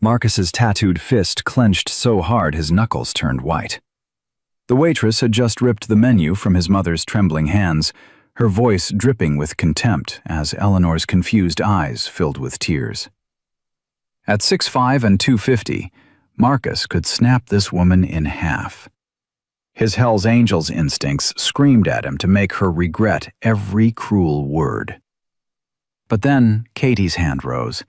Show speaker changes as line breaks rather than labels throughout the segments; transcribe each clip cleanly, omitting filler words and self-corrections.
Marcus's tattooed fist clenched so hard his knuckles turned white. The waitress had just ripped the menu from his mother's trembling hands, her voice dripping with contempt as Eleanor's confused eyes filled with tears. At 6'5" and 250, Marcus could snap this woman in half. His Hell's Angels instincts screamed at him to make her regret every cruel word. But then Katie's hand rose,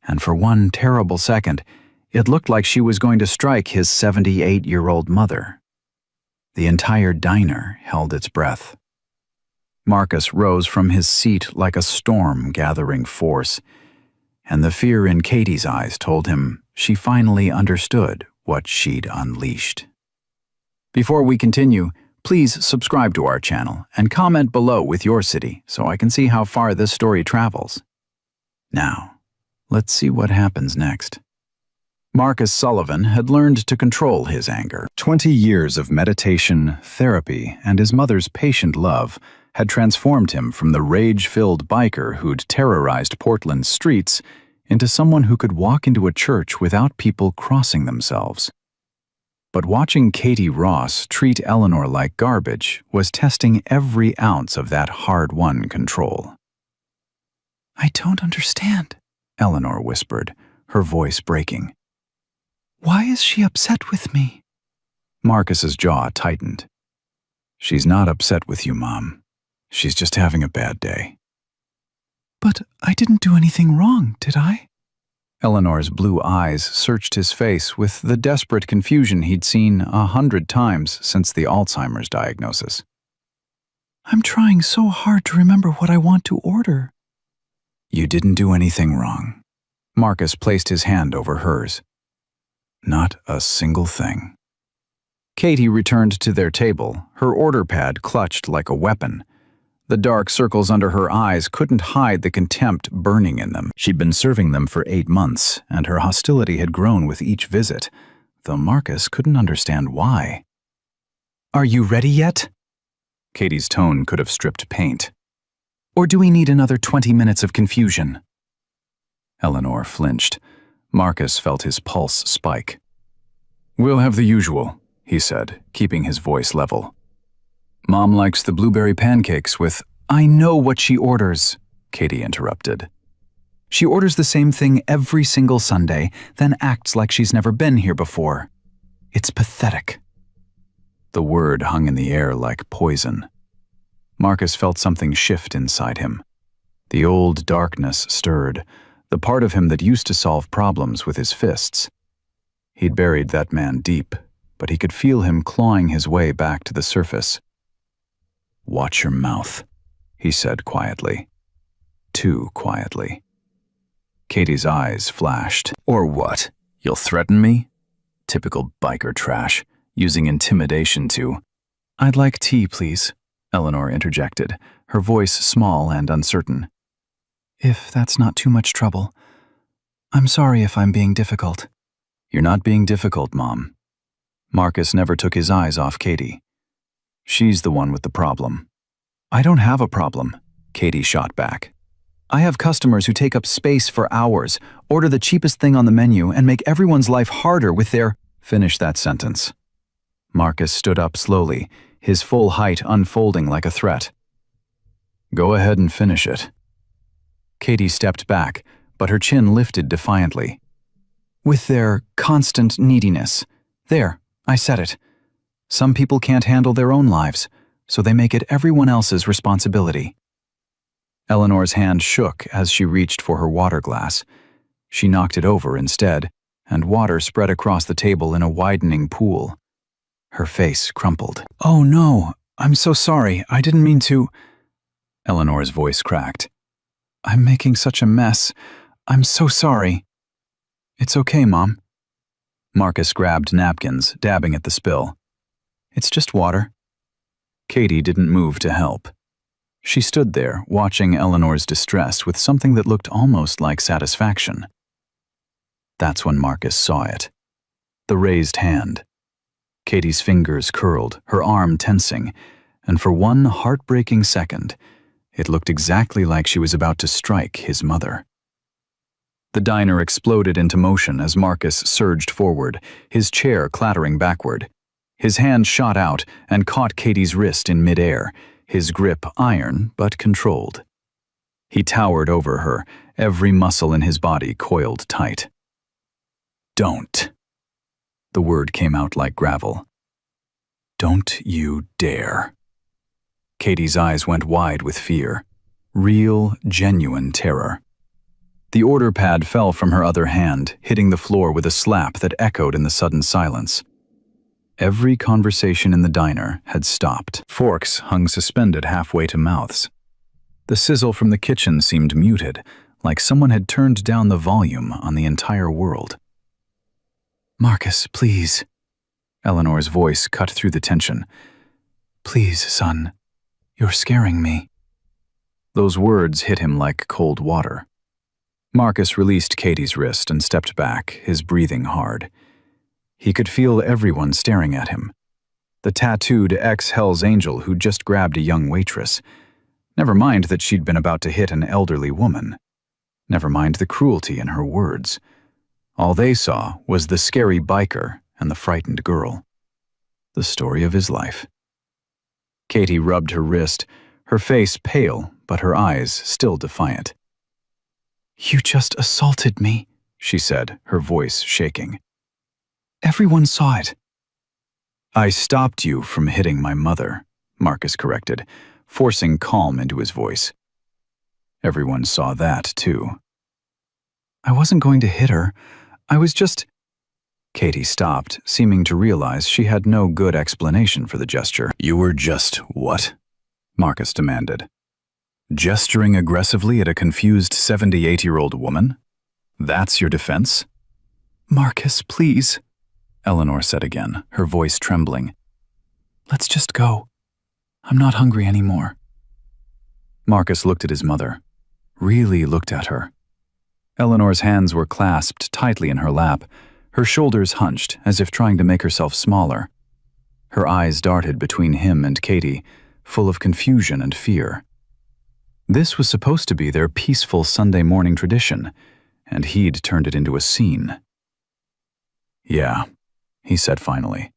and for one terrible second, it looked like she was going to strike his 78-year-old mother. The entire diner held its breath. Marcus rose from his seat like a storm gathering force, and the fear in Katie's eyes told him she finally understood what she'd unleashed. Before we continue, please subscribe to our channel and comment below with your city so I can see how far this story travels. Now, let's see what happens next. Marcus Sullivan had learned to control his anger. 20 years of meditation, therapy, and his mother's patient love had transformed him from the rage-filled biker who'd terrorized Portland's streets into someone who could walk into a church without people crossing themselves. But watching Katie Ross treat Eleanor like garbage was testing every ounce of that hard-won control. "I don't understand," Eleanor whispered, her voice breaking. "Why is she upset with me?" Marcus's jaw tightened. "She's not upset with you, Mom. She's just having a bad day." "But I didn't do anything wrong, did I?" Eleanor's blue eyes searched his face with the desperate confusion he'd seen 100 times since the Alzheimer's diagnosis. "I'm trying so hard to remember what I want to order." "You didn't do anything wrong." Marcus placed his hand over hers. "Not a single thing." Katie returned to their table, her order pad clutched like a weapon. The dark circles under her eyes couldn't hide the contempt burning in them. She'd been serving them for 8 months, and her hostility had grown with each visit, though Marcus couldn't understand why. "Are you ready yet?" Katie's tone could have stripped paint. "Or do we need another 20 minutes of confusion?" Eleanor flinched. Marcus felt his pulse spike. "We'll have the usual," he said, keeping his voice level. "Mom likes the blueberry pancakes with—" "I know what she orders," Katie interrupted. "She orders the same thing every single Sunday, then acts like she's never been here before. It's pathetic." The word hung in the air like poison. Marcus felt something shift inside him. The old darkness stirred, the part of him that used to solve problems with his fists. He'd buried that man deep, but he could feel him clawing his way back to the surface. "Watch your mouth," he said quietly. Too quietly. Katie's eyes flashed. "Or what? You'll threaten me?" Typical biker trash, using intimidation to— "I'd like tea, please," Eleanor interjected, her voice small and uncertain. "If that's not too much trouble. I'm sorry if I'm being difficult." "You're not being difficult, Mom." Marcus never took his eyes off Katie. "She's the one with the problem." "I don't have a problem," Katie shot back. "I have customers who take up space for hours, order the cheapest thing on the menu, and make everyone's life harder with their—" "Finish that sentence." Marcus stood up slowly, his full height unfolding like a threat. "Go ahead and finish it." Katie stepped back, but her chin lifted defiantly. "With their constant neediness. There, I said it. Some people can't handle their own lives, so they make it everyone else's responsibility." Eleanor's hand shook as she reached for her water glass. She knocked it over instead, and water spread across the table in a widening pool. Her face crumpled. "Oh no, I'm so sorry, I didn't mean to—" Eleanor's voice cracked. "I'm making such a mess. I'm so sorry." "It's okay, Mom." Marcus grabbed napkins, dabbing at the spill. "It's just water." Katie didn't move to help. She stood there, watching Eleanor's distress with something that looked almost like satisfaction. That's when Marcus saw it. The raised hand. Katie's fingers curled, her arm tensing, and for one heartbreaking second, it looked exactly like she was about to strike his mother. The diner exploded into motion as Marcus surged forward, his chair clattering backward. His hand shot out and caught Katie's wrist in midair, his grip iron but controlled. He towered over her, every muscle in his body coiled tight. "Don't." The word came out like gravel. "Don't you dare." Katie's eyes went wide with fear. Real, genuine terror. The order pad fell from her other hand, hitting the floor with a slap that echoed in the sudden silence. Every conversation in the diner had stopped. Forks hung suspended halfway to mouths. The sizzle from the kitchen seemed muted, like someone had turned down the volume on the entire world. "Marcus, please." Eleanor's voice cut through the tension. "Please, son. You're scaring me." Those words hit him like cold water. Marcus released Katie's wrist and stepped back, his breathing hard. He could feel everyone staring at him. The tattooed ex-Hell's Angel who'd just grabbed a young waitress. Never mind that she'd been about to hit an elderly woman. Never mind the cruelty in her words. All they saw was the scary biker and the frightened girl. The story of his life. Katie rubbed her wrist, her face pale, but her eyes still defiant. "You just assaulted me," she said, her voice shaking. "Everyone saw it." "I stopped you from hitting my mother," Marcus corrected, forcing calm into his voice. "Everyone saw that, too." "I wasn't going to hit her. I was just—" Katie stopped, seeming to realize she had no good explanation for the gesture. "You were just what?" Marcus demanded. "Gesturing aggressively at a confused 78-year-old woman? That's your defense?" "Marcus, please," Eleanor said again, her voice trembling. "Let's just go. I'm not hungry anymore." Marcus looked at his mother. Really looked at her. Eleanor's hands were clasped tightly in her lap, her shoulders hunched as if trying to make herself smaller. Her eyes darted between him and Katie, full of confusion and fear. This was supposed to be their peaceful Sunday morning tradition, and he'd turned it into a scene. "Yeah," he said finally.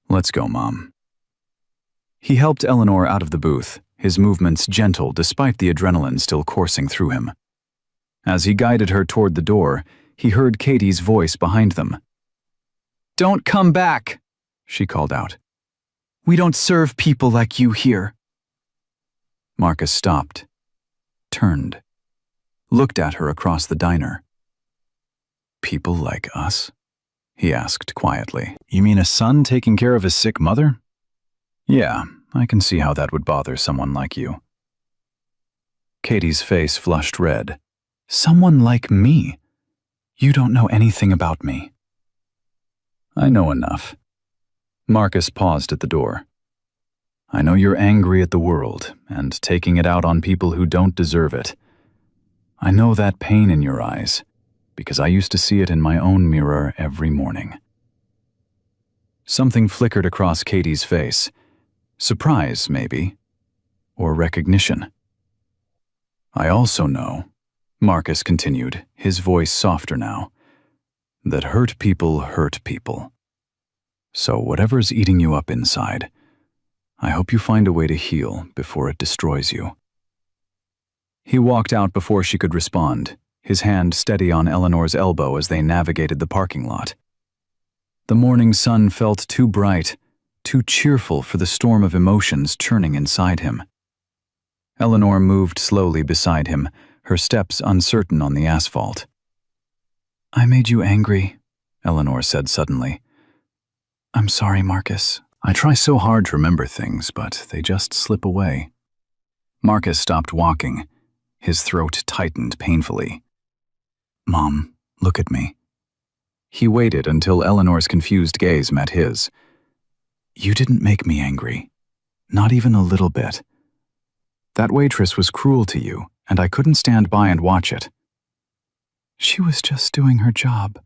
"Let's go, Mom." He helped Eleanor out of the booth, his movements gentle despite the adrenaline still coursing through him. As he guided her toward the door, he heard Katie's voice behind them. "Don't come back," she called out. "We don't serve people like you here." Marcus stopped, turned, looked at her across the diner. "People like us?" he asked quietly. "You mean a son taking care of his sick mother?" "Yeah, I can see how that would bother someone like you." Katie's face flushed red. "Someone like me? You don't know anything about me." "I know enough." Marcus paused at the door. "I know you're angry at the world and taking it out on people who don't deserve it. I know that pain in your eyes, because I used to see it in my own mirror every morning." Something flickered across Katie's face. Surprise, maybe, or recognition. "I also know," Marcus continued, his voice softer now, "that hurt people hurt people. So whatever's eating you up inside, I hope you find a way to heal before it destroys you." He walked out before she could respond, his hand steady on Eleanor's elbow as they navigated the parking lot. The morning sun felt too bright, too cheerful for the storm of emotions churning inside him. Eleanor moved slowly beside him, her steps uncertain on the asphalt. "I made you angry," Eleanor said suddenly. "I'm sorry, Marcus. I try so hard to remember things, but they just slip away." Marcus stopped walking. His throat tightened painfully. "Mom, look at me." He waited until Eleanor's confused gaze met his. "You didn't make me angry. Not even a little bit. That waitress was cruel to you, and I couldn't stand by and watch it." "She was just doing her job."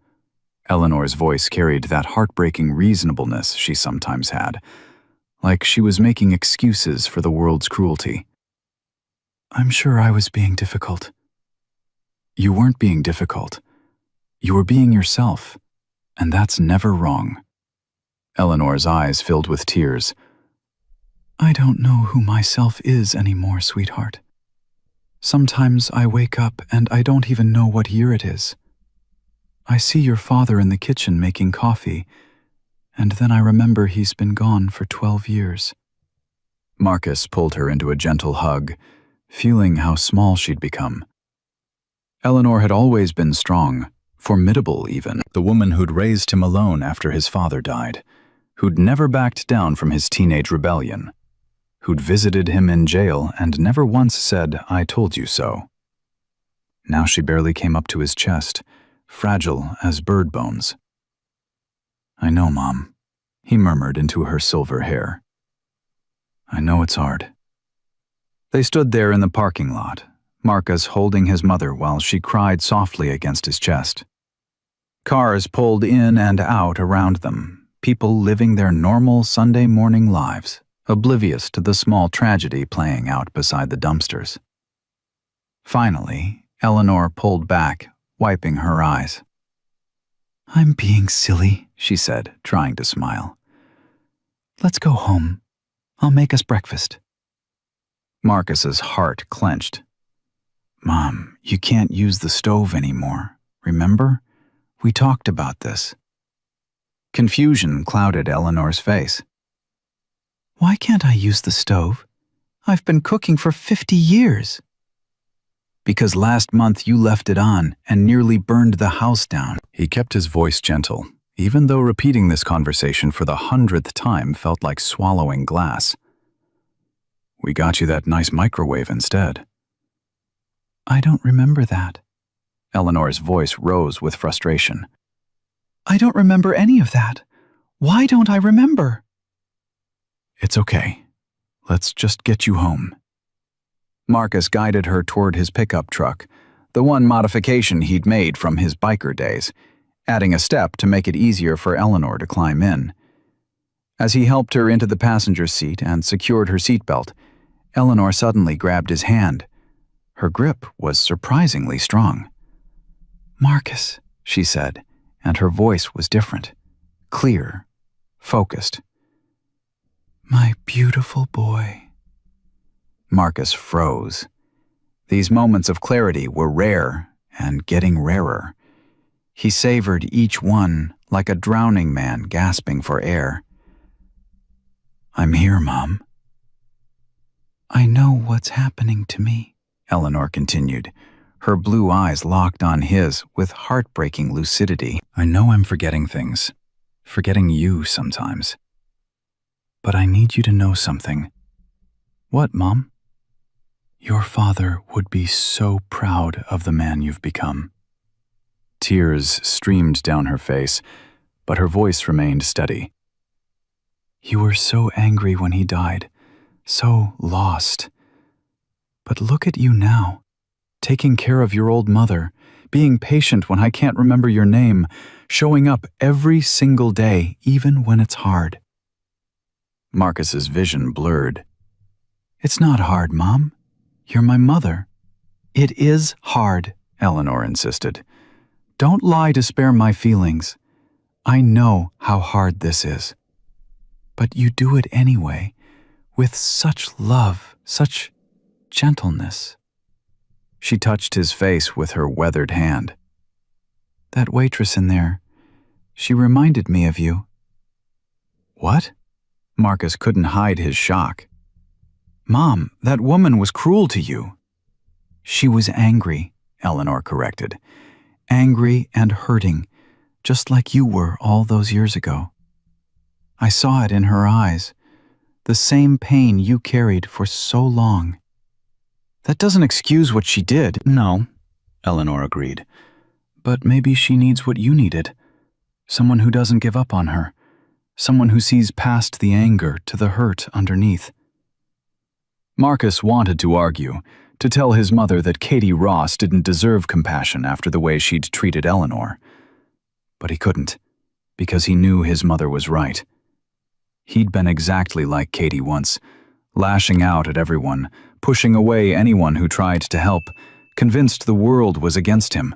Eleanor's voice carried that heartbreaking reasonableness she sometimes had, like she was making excuses for the world's cruelty. "I'm sure I was being difficult." You weren't being difficult. You were being yourself, and that's never wrong. Eleanor's eyes filled with tears. I don't know who myself is anymore, sweetheart. Sometimes I wake up and I don't even know what year it is. I see your father in the kitchen making coffee, and then I remember he's been gone for 12 years. Marcus pulled her into a gentle hug, feeling how small she'd become. Eleanor had always been strong, formidable even, the woman who'd raised him alone after his father died, who'd never backed down from his teenage rebellion, who'd visited him in jail and never once said, I told you so. Now she barely came up to his chest, fragile as bird bones. I know, Mom, he murmured into her silver hair. I know it's hard. They stood there in the parking lot, Marcus holding his mother while she cried softly against his chest. Cars pulled in and out around them, people living their normal Sunday morning lives, oblivious to the small tragedy playing out beside the dumpsters. Finally, Eleanor pulled back, wiping her eyes. I'm being silly, she said, trying to smile. Let's go home. I'll make us breakfast. Marcus's heart clenched. Mom, you can't use the stove anymore, remember? We talked about this. Confusion clouded Eleanor's face. Why can't I use the stove? I've been cooking for 50 years. Because last month you left it on and nearly burned the house down. He kept his voice gentle, even though repeating this conversation for the 100th time felt like swallowing glass. We got you that nice microwave instead. I don't remember that. Eleanor's voice rose with frustration. I don't remember any of that. Why don't I remember? It's okay. Let's just get you home. Marcus guided her toward his pickup truck, the one modification he'd made from his biker days, adding a step to make it easier for Eleanor to climb in. As he helped her into the passenger seat and secured her seatbelt, Eleanor suddenly grabbed his hand. Her grip was surprisingly strong. Marcus, she said, and her voice was different, clear, focused. My beautiful boy. Marcus froze. These moments of clarity were rare and getting rarer. He savored each one like a drowning man gasping for air. I'm here, Mom. I know what's happening to me, Eleanor continued, her blue eyes locked on his with heartbreaking lucidity. I know I'm forgetting things, forgetting you sometimes. But I need you to know something. What, Mom? Your father would be so proud of the man you've become. Tears streamed down her face, but her voice remained steady. You were so angry when he died, so lost. But look at you now, taking care of your old mother, being patient when I can't remember your name, showing up every single day, even when it's hard. Marcus's vision blurred. It's not hard, Mom. You're my mother. It is hard, Eleanor insisted. Don't lie to spare my feelings. I know how hard this is. But you do it anyway, with such love, such gentleness. She touched his face with her weathered hand. That waitress in there, she reminded me of you. What? Marcus couldn't hide his shock. Mom, that woman was cruel to you. She was angry, Eleanor corrected. Angry and hurting, just like you were all those years ago. I saw it in her eyes, the same pain you carried for so long. That doesn't excuse what she did. No, Eleanor agreed. But maybe she needs what you needed. Someone who doesn't give up on her. Someone who sees past the anger to the hurt underneath. Marcus wanted to argue, to tell his mother that Katie Ross didn't deserve compassion after the way she'd treated Eleanor. But he couldn't, because he knew his mother was right. He'd been exactly like Katie once, lashing out at everyone, pushing away anyone who tried to help, convinced the world was against him.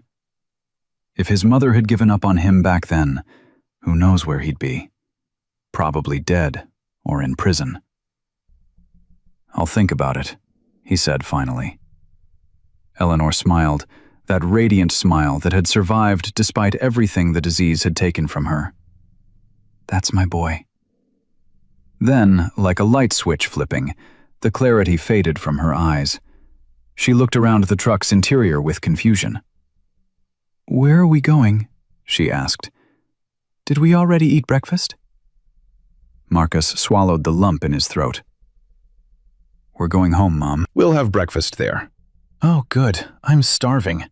If his mother had given up on him back then, who knows where he'd be? Probably dead or in prison. "I'll think about it," he said finally. Eleanor smiled, that radiant smile that had survived despite everything the disease had taken from her. "That's my boy." Then, like a light switch flipping, the clarity faded from her eyes. She looked around the truck's interior with confusion. "Where are we going?" she asked. "Did we already eat breakfast?" Marcus swallowed the lump in his throat. "We're going home, Mom. We'll have breakfast there." "Oh, good. I'm starving."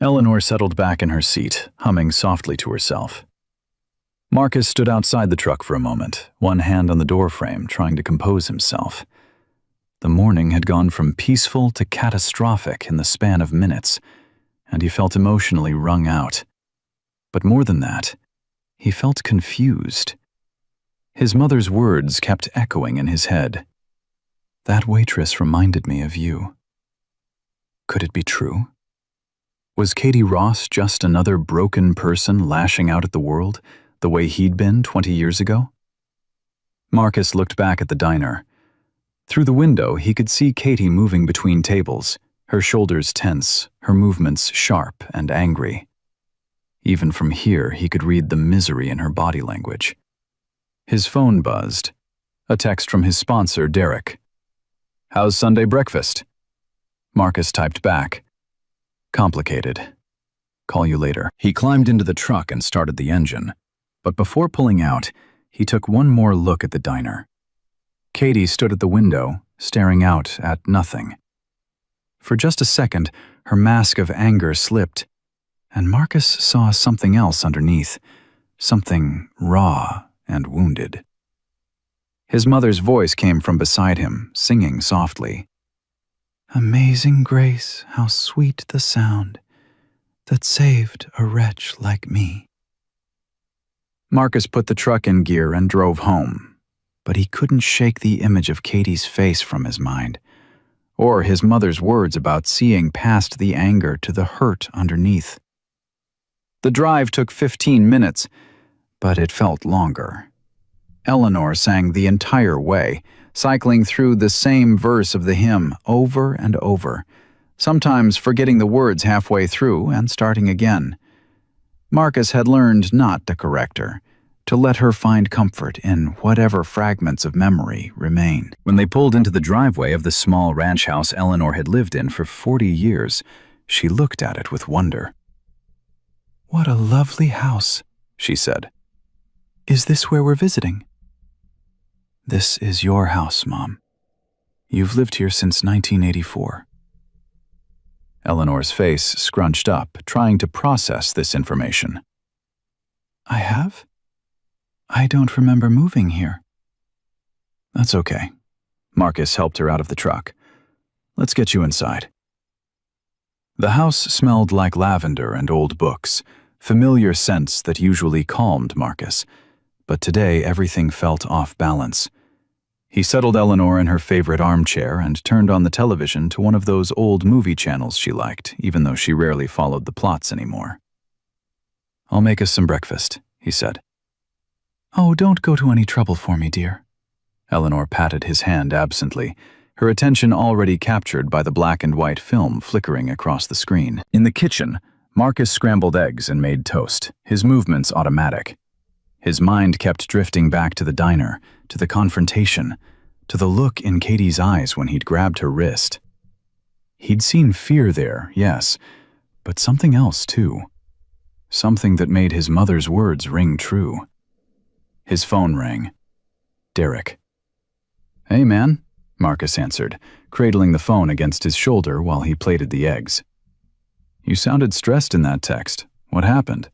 Eleanor settled back in her seat, humming softly to herself. Marcus stood outside the truck for a moment, one hand on the doorframe, trying to compose himself. The morning had gone from peaceful to catastrophic in the span of minutes, and he felt emotionally wrung out. But more than that, he felt confused. His mother's words kept echoing in his head. "That waitress reminded me of you." Could it be true? Was Katie Ross just another broken person lashing out at the world, the way he'd been 20 years ago? Marcus looked back at the diner. Through the window, he could see Katie moving between tables, her shoulders tense, her movements sharp and angry. Even from here, he could read the misery in her body language. His phone buzzed. A text from his sponsor, Derek. "How's Sunday breakfast?" Marcus typed back. "Complicated. Call you later." He climbed into the truck and started the engine. But before pulling out, he took one more look at the diner. Katie stood at the window, staring out at nothing. For just a second, her mask of anger slipped, and Marcus saw something else underneath, something raw and wounded. His mother's voice came from beside him, singing softly. "Amazing grace, how sweet the sound that saved a wretch like me." Marcus put the truck in gear and drove home, but he couldn't shake the image of Katie's face from his mind, or his mother's words about seeing past the anger to the hurt underneath. The drive took 15 minutes, but it felt longer. Eleanor sang the entire way, cycling through the same verse of the hymn over and over, sometimes forgetting the words halfway through and starting again. Marcus had learned not to correct her, to let her find comfort in whatever fragments of memory remain. When they pulled into the driveway of the small ranch house Eleanor had lived in for 40 years, she looked at it with wonder. "What a lovely house," she said. "Is this where we're visiting?" "This is your house, Mom. You've lived here since 1984. Eleanor's face scrunched up, trying to process this information. "I have? I don't remember moving here." "That's okay." Marcus helped her out of the truck. "Let's get you inside." The house smelled like lavender and old books, familiar scents that usually calmed Marcus, but today everything felt off balance. He settled Eleanor in her favorite armchair and turned on the television to one of those old movie channels she liked, even though she rarely followed the plots anymore. "I'll make us some breakfast," he said. "Oh, don't go to any trouble for me, dear." Eleanor patted his hand absently, her attention already captured by the black and white film flickering across the screen. In the kitchen, Marcus scrambled eggs and made toast, his movements automatic. His mind kept drifting back to the diner, to the confrontation, to the look in Katie's eyes when he'd grabbed her wrist. He'd seen fear there, yes, but something else too. Something that made his mother's words ring true. His phone rang. Derek. "Hey, man," Marcus answered, cradling the phone against his shoulder while he plated the eggs. "You sounded stressed in that text. What happened?"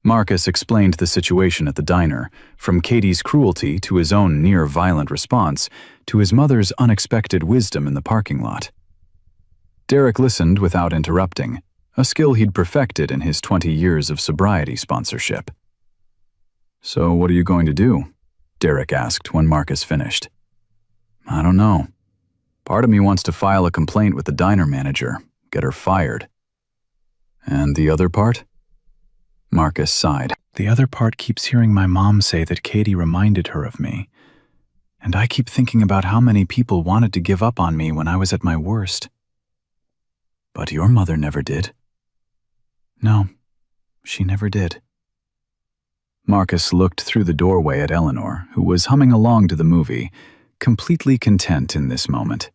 Marcus explained the situation at the diner, from Katie's cruelty to his own near-violent response, to his mother's unexpected wisdom in the parking lot. Derek listened without interrupting, a skill he'd perfected in his 20 years of sobriety sponsorship. "So what are you going to do?" Derek asked when Marcus finished. "I don't know. Part of me wants to file a complaint with the diner manager, get her fired. And the other part? Marcus sighed. The other part keeps hearing my mom say that Katie reminded her of me. And I keep thinking about how many people wanted to give up on me when I was at my worst. But your mother never did. No, she never did. Marcus looked through the doorway at Eleanor, who was humming along to the movie, completely content in this moment.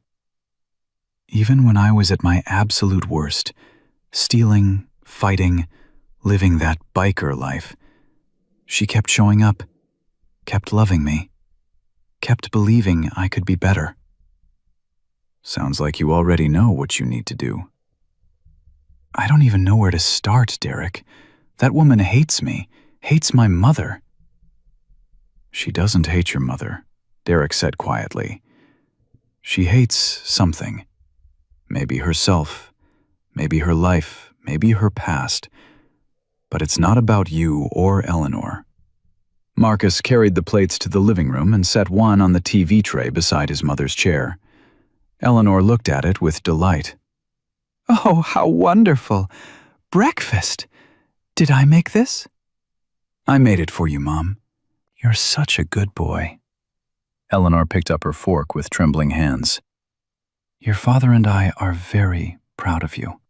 Even when I was at my absolute worst, stealing, fighting, living that biker life, she kept showing up, kept loving me, kept believing I could be better. Sounds like you already know what you need to do. I don't even know where to start, Derek. That woman hates me, hates my mother. She doesn't hate your mother, Derek said quietly. She hates something. Maybe herself, maybe her life, maybe her past. But it's not about you or Eleanor. Marcus carried the plates to the living room and set one on the TV tray beside his mother's chair. Eleanor looked at it with delight. Oh, how wonderful! Breakfast! Did I make this? I made it for you, Mom. You're such a good boy. Eleanor picked up her fork with trembling hands. Your father and I are very proud of you.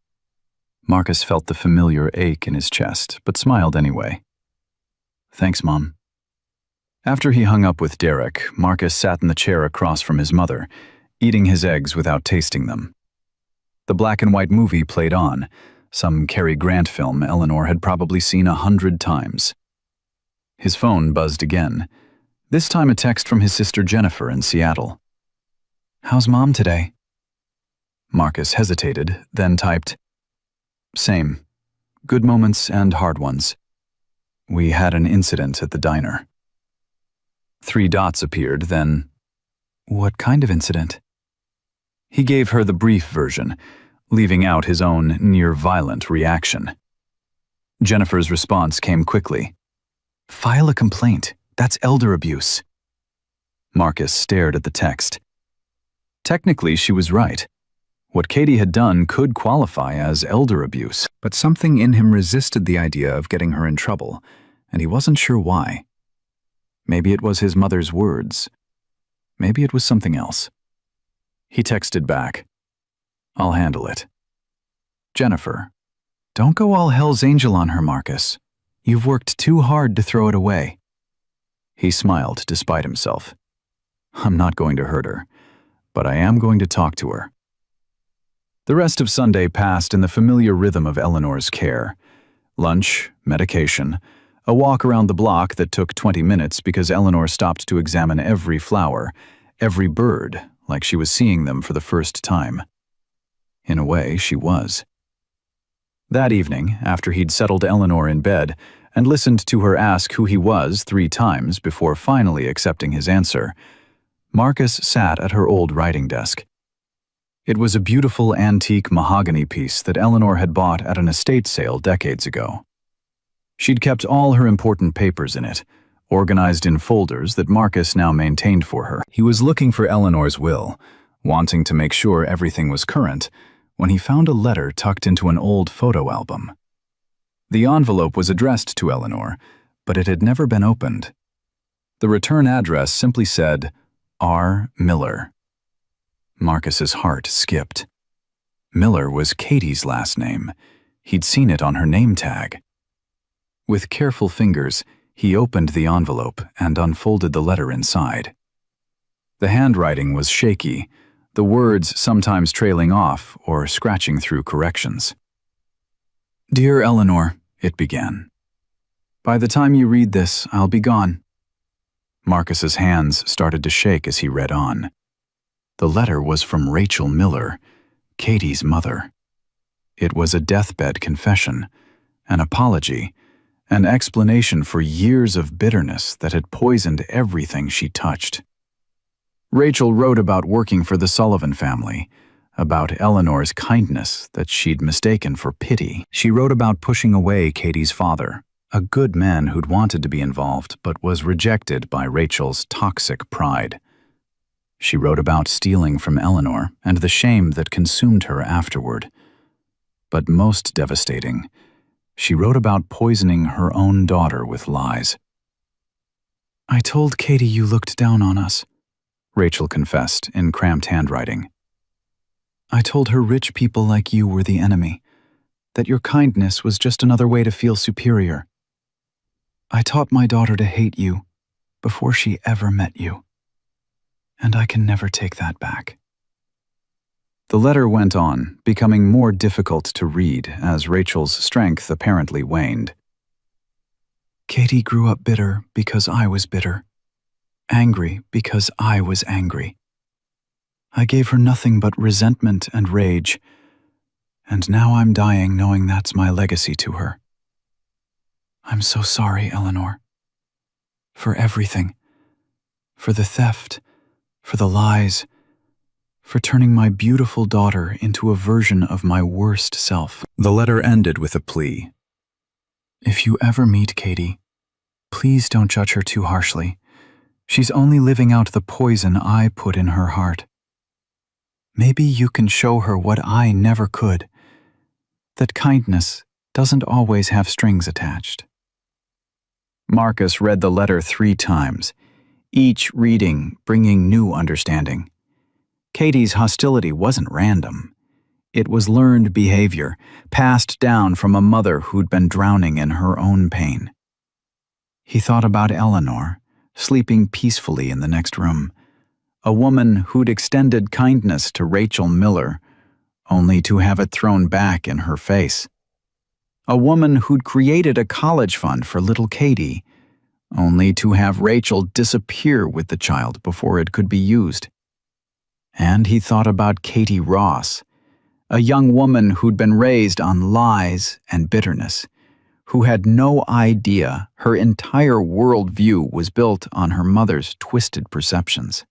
Marcus felt the familiar ache in his chest, but smiled anyway. Thanks, Mom. After he hung up with Derek, Marcus sat in the chair across from his mother, eating his eggs without tasting them. The black and white movie played on, some Cary Grant film Eleanor had probably seen 100 times. His phone buzzed again, this time a text from his sister Jennifer in Seattle. How's Mom today? Marcus hesitated, then typed, Same. Good moments and hard ones. We had an incident at the diner. 3 dots appeared, then, What kind of incident? He gave her the brief version, leaving out his own near-violent reaction. Jennifer's response came quickly. File a complaint. That's elder abuse. Marcus stared at the text. Technically, she was right. What Katie had done could qualify as elder abuse, but something in him resisted the idea of getting her in trouble, and he wasn't sure why. Maybe it was his mother's words. Maybe it was something else. He texted back, I'll handle it. Jennifer, don't go all Hell's Angel on her, Marcus. You've worked too hard to throw it away. He smiled despite himself. I'm not going to hurt her, but I am going to talk to her. The rest of Sunday passed in the familiar rhythm of Eleanor's care. Lunch, medication, a walk around the block that took 20 minutes because Eleanor stopped to examine every flower, every bird, like she was seeing them for the first time. In a way, she was. That evening, after he'd settled Eleanor in bed and listened to her ask who he was 3 times before finally accepting his answer, Marcus sat at her old writing desk. It was a beautiful antique mahogany piece that Eleanor had bought at an estate sale decades ago. She'd kept all her important papers in it, organized in folders that Marcus now maintained for her. He was looking for Eleanor's will, wanting to make sure everything was current, when he found a letter tucked into an old photo album. The envelope was addressed to Eleanor, but it had never been opened. The return address simply said, R. Miller. Marcus's heart skipped. Miller was Katie's last name. He'd seen it on her name tag. With careful fingers, he opened the envelope and unfolded the letter inside. The handwriting was shaky, the words sometimes trailing off or scratching through corrections. Dear Eleanor, it began. By the time you read this, I'll be gone. Marcus's hands started to shake as he read on. The letter was from Rachel Miller, Katie's mother. It was a deathbed confession, an apology, an explanation for years of bitterness that had poisoned everything she touched. Rachel wrote about working for the Sullivan family, about Eleanor's kindness that she'd mistaken for pity. She wrote about pushing away Katie's father, a good man who'd wanted to be involved but was rejected by Rachel's toxic pride. She wrote about stealing from Eleanor and the shame that consumed her afterward, But most devastating, she wrote about poisoning her own daughter with lies. "I told Katie you looked down on us," Rachel confessed in cramped handwriting. "I told her rich people like you were the enemy, that your kindness was just another way to feel superior. I taught my daughter to hate you before she ever met you, and I can never take that back." The letter went on, becoming more difficult to read as Rachel's strength apparently waned. "Katie grew up bitter because I was bitter, angry because I was angry. I gave her nothing but resentment and rage, and now I'm dying knowing that's my legacy to her. I'm so sorry, Eleanor. For everything. For the theft, for the lies, for turning my beautiful daughter into a version of my worst self." The letter ended with a plea. "If you ever meet Katie, please don't judge her too harshly. She's only living out the poison I put in her heart. Maybe you can show her what I never could, that kindness doesn't always have strings attached." Marcus read the letter 3 times, each reading bringing new understanding. Katie's hostility wasn't random. It was learned behavior, passed down from a mother who'd been drowning in her own pain. He thought about Eleanor, sleeping peacefully in the next room, a woman who'd extended kindness to Rachel Miller, only to have it thrown back in her face. A woman who'd created a college fund for little Katie, only to have Rachel disappear with the child before it could be used. And he thought about Katie Ross, a young woman who'd been raised on lies and bitterness, who had no idea her entire worldview was built on her mother's twisted perceptions.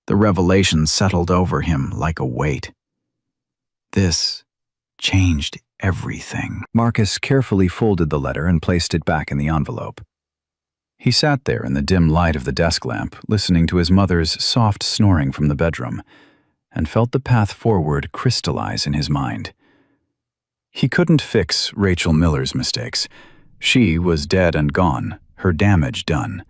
The revelation settled over him like a weight. This changed everything. Marcus carefully folded the letter and placed it back in the envelope. He sat there in the dim light of the desk lamp, listening to his mother's soft snoring from the bedroom, and felt the path forward crystallize in his mind. He couldn't fix Rachel Miller's mistakes. She was dead and gone, her damage done.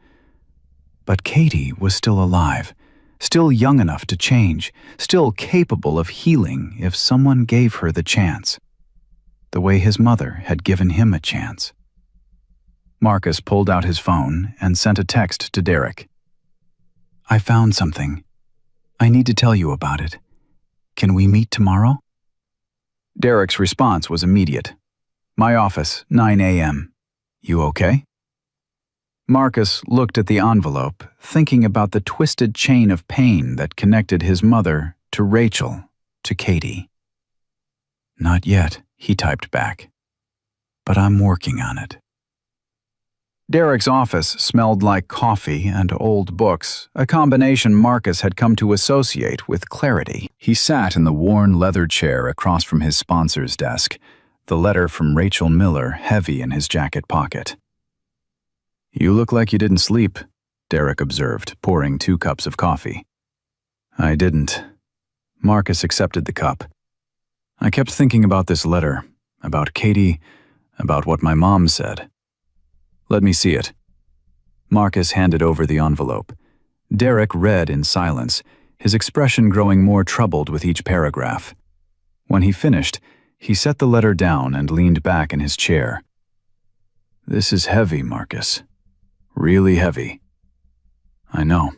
But Katie was still alive, still young enough to change, still capable of healing if someone gave her the chance, the way his mother had given him a chance. Marcus pulled out his phone and sent a text to Derek. "I found something. I need to tell you about it. Can we meet tomorrow?" Derek's response was immediate. "My office, 9 a.m. You okay?" Marcus looked at the envelope, thinking about the twisted chain of pain that connected his mother to Rachel, to Katie. "Not yet," he typed back. "But I'm working on it." Derek's office smelled like coffee and old books, a combination Marcus had come to associate with clarity. He sat in the worn leather chair across from his sponsor's desk, the letter from Rachel Miller heavy in his jacket pocket. "You look like you didn't sleep," Derek observed, pouring 2 cups of coffee. "I didn't." Marcus accepted the cup. "I kept thinking about this letter, about Katie, about what my mom said." "Let me see it." Marcus handed over the envelope. Derek read in silence, his expression growing more troubled with each paragraph. When he finished, he set the letter down and leaned back in his chair. "This is heavy, Marcus. Really heavy." "I know."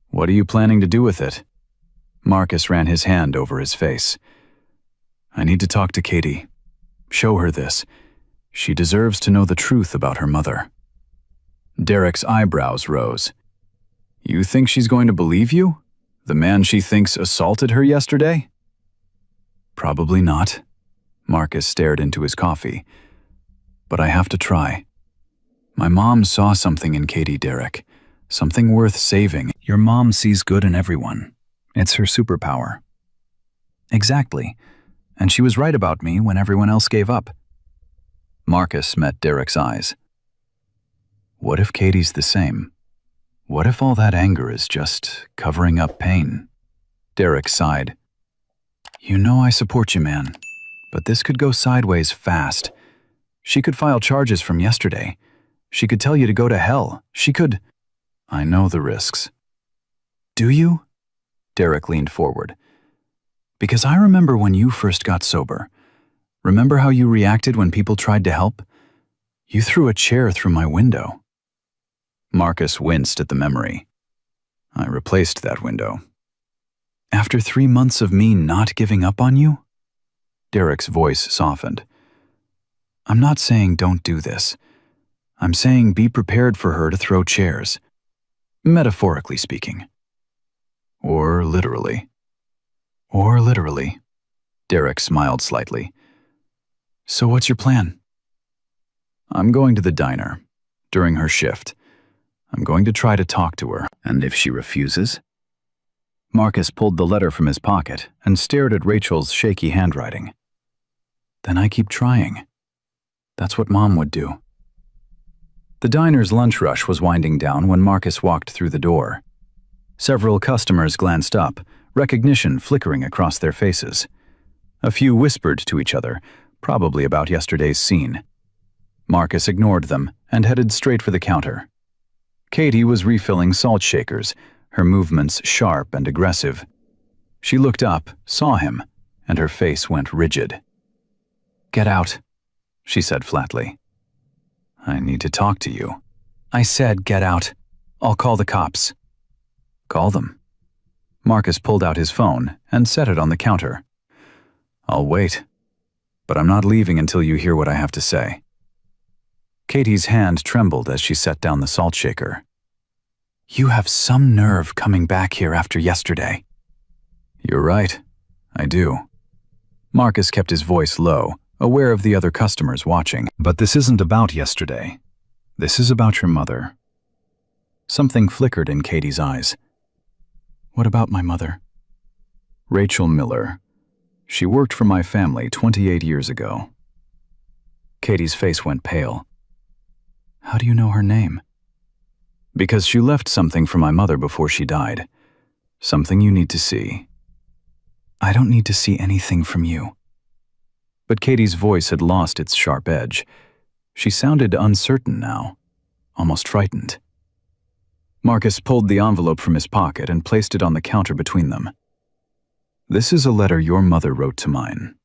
"What are you planning to do with it?" Marcus ran his hand over his face. "I need to talk to Katie. Show her this. She deserves to know the truth about her mother." Derek's eyebrows rose. "You think she's going to believe you? The man she thinks assaulted her yesterday?" "Probably not." Marcus stared into his coffee. "But I have to try. My mom saw something in Katie, Derek. Something worth saving." "Your mom sees good in everyone. It's her superpower." "Exactly. And she was right about me when everyone else gave up." Marcus met Derek's eyes. "What if Katie's the same? What if all that anger is just covering up pain?" Derek sighed. "You know I support you, man. But this could go sideways fast. She could file charges from yesterday. She could tell you to go to hell. She could... I know the risks. Do you? Derek leaned forward. Because I remember when you first got sober. Remember how you reacted when people tried to help? You threw a chair through my window. Marcus winced at the memory. I replaced that window. After 3 months of me not giving up on you? Derek's voice softened. I'm not saying don't do this. I'm saying be prepared for her to throw chairs. Metaphorically speaking. Or literally. Or literally. Derek smiled slightly. So what's your plan? I'm going to the diner. During her shift. I'm going to try to talk to her. And if she refuses? Marcus pulled the letter from his pocket and stared at Rachel's shaky handwriting. Then I keep trying. That's what Mom would do. The diner's lunch rush was winding down when Marcus walked through the door. Several customers glanced up, recognition flickering across their faces. A few whispered to each other, probably about yesterday's scene. Marcus ignored them and headed straight for the counter. Katie was refilling salt shakers, her movements sharp and aggressive. She looked up, saw him, and her face went rigid. Get out, she said flatly. I need to talk to you. I said get out. I'll call the cops. Call them. Marcus pulled out his phone and set it on the counter. I'll wait, but I'm not leaving until you hear what I have to say. Katie's hand trembled as she set down the salt shaker. You have some nerve coming back here after yesterday. You're right. I do. Marcus kept his voice low, aware of the other customers watching. But this isn't about yesterday. This is about your mother. Something flickered in Katie's eyes. What about my mother? Rachel Miller. She worked for my family 28 years ago. Katie's face went pale. How do you know her name? Because she left something for my mother before she died. Something you need to see. I don't need to see anything from you. But Katie's voice had lost its sharp edge. She sounded uncertain now, almost frightened. Marcus pulled the envelope from his pocket and placed it on the counter between them. This is a letter your mother wrote to mine.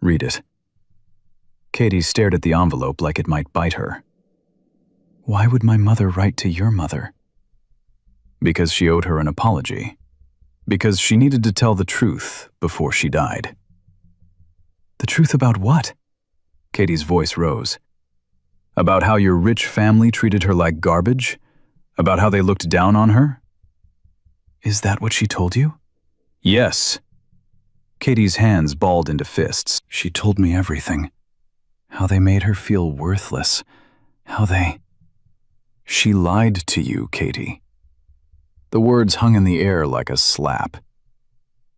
Read it. Katie stared at the envelope like it might bite her. Why would my mother write to your mother? Because she owed her an apology. Because she needed to tell the truth before she died. The truth about what? Katie's voice rose. About how your rich family treated her like garbage? About how they looked down on her? Is that what she told you? Yes. Katie's hands balled into fists. She told me everything. How they made her feel worthless. How they... She lied to you, Katie. The words hung in the air like a slap.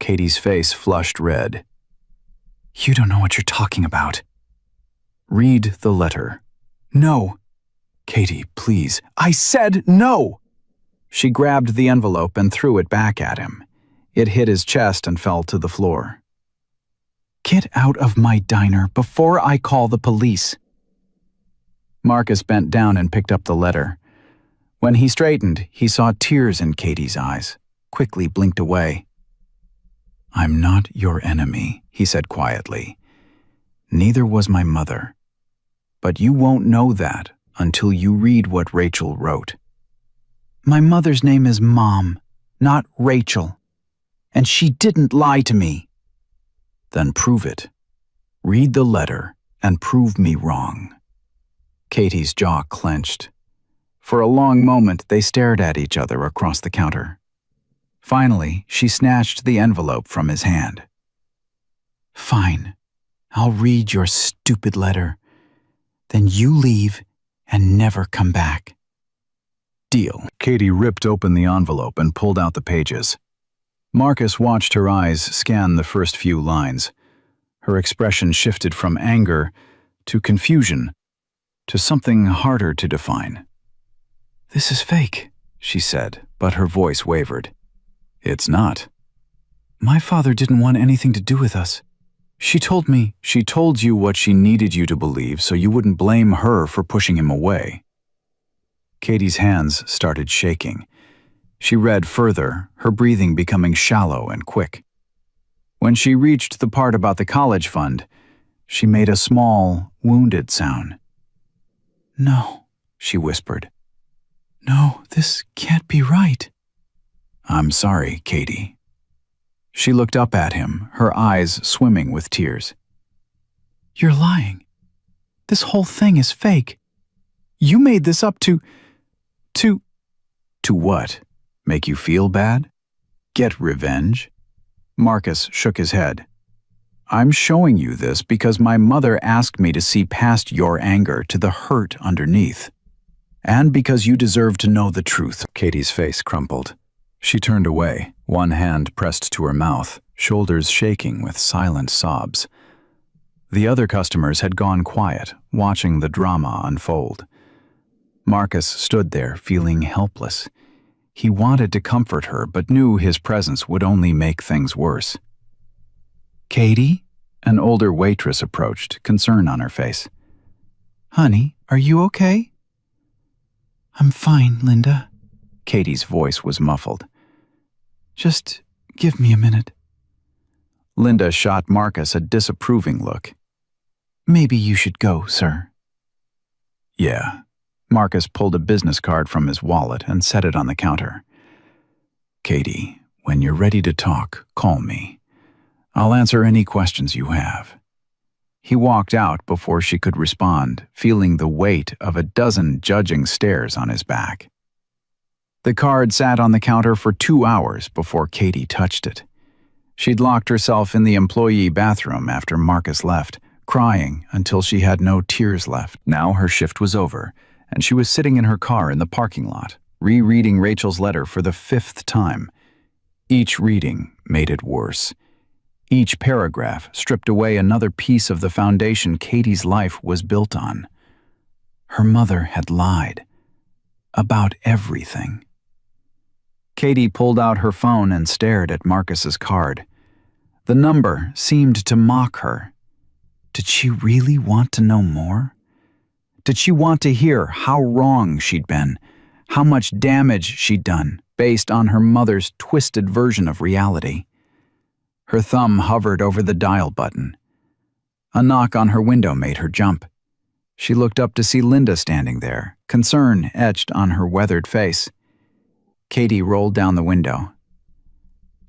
Katie's face flushed red. You don't know what you're talking about. Read the letter. No. Katie, please. I said no! She grabbed the envelope and threw it back at him. It hit his chest and fell to the floor. Get out of my diner before I call the police. Marcus bent down and picked up the letter. When he straightened, he saw tears in Katie's eyes, quickly blinked away. I'm not your enemy, he said quietly. Neither was my mother. But you won't know that until you read what Rachel wrote. My mother's name is Mom, not Rachel. And she didn't lie to me. Then prove it. Read the letter and prove me wrong. Katie's jaw clenched. For a long moment, they stared at each other across the counter. Finally, she snatched the envelope from his hand. Fine. I'll read your stupid letter. Then you leave and never come back. Deal. Katie ripped open the envelope and pulled out the pages. Marcus watched her eyes scan the first few lines. Her expression shifted from anger to confusion to something harder to define. This is fake, she said, but her voice wavered. It's not. My father didn't want anything to do with us. She told you what she needed you to believe so you wouldn't blame her for pushing him away. Katie's hands started shaking. She read further, her breathing becoming shallow and quick. When she reached the part about the college fund, she made a small, wounded sound. "No," she whispered. "No, this can't be right." "I'm sorry, Katie." She looked up at him, her eyes swimming with tears. "You're lying. This whole thing is fake. You made this up to what? Make you feel bad? Get revenge?" Marcus shook his head. "I'm showing you this because my mother asked me to see past your anger to the hurt underneath. And because you deserve to know the truth." Katie's face crumpled. She turned away, one hand pressed to her mouth, shoulders shaking with silent sobs. The other customers had gone quiet, watching the drama unfold. Marcus stood there, feeling helpless. He wanted to comfort her, but knew his presence would only make things worse. "Katie?" An older waitress approached, concern on her face. "Honey, are you okay?" "I'm fine, Linda." Katie's voice was muffled. "Just give me a minute." Linda shot Marcus a disapproving look. "Maybe you should go, sir." "Yeah." Marcus pulled a business card from his wallet and set it on the counter. "Katie, when you're ready to talk, call me. I'll answer any questions you have." He walked out before she could respond, feeling the weight of a dozen judging stares on his back. The card sat on the counter for 2 hours before Katie touched it. She'd locked herself in the employee bathroom after Marcus left, crying until she had no tears left. Now her shift was over, and she was sitting in her car in the parking lot, rereading Rachel's letter for the 5th time. Each reading made it worse. Each paragraph stripped away another piece of the foundation Katie's life was built on. Her mother had lied. About everything. Katie pulled out her phone and stared at Marcus's card. The number seemed to mock her. Did she really want to know more? Did she want to hear how wrong she'd been, how much damage she'd done based on her mother's twisted version of reality? Her thumb hovered over the dial button. A knock on her window made her jump. She looked up to see Linda standing there, concern etched on her weathered face. Katie rolled down the window.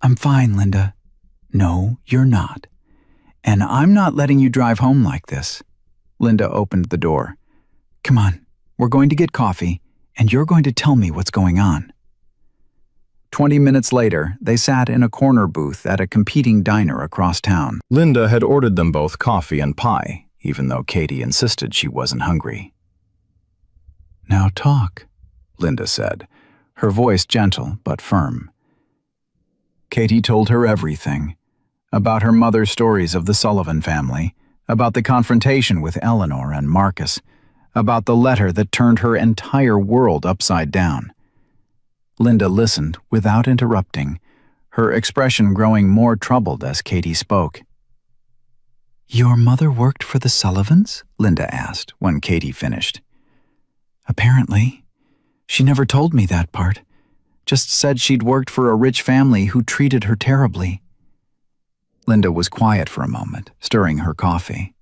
"I'm fine, Linda." "No, you're not. And I'm not letting you drive home like this." Linda opened the door. "Come on, we're going to get coffee, and you're going to tell me what's going on." 20 minutes later, they sat in a corner booth at a competing diner across town. Linda had ordered them both coffee and pie, even though Katie insisted she wasn't hungry. "Now talk," Linda said, her voice gentle but firm. Katie told her everything. About her mother's stories of the Sullivan family, about the confrontation with Eleanor and Marcus, about the letter that turned her entire world upside down. Linda listened without interrupting, her expression growing more troubled as Katie spoke. "Your mother worked for the Sullivans?" Linda asked when Katie finished. "Apparently. She never told me that part. Just said she'd worked for a rich family who treated her terribly." Linda was quiet for a moment, stirring her coffee.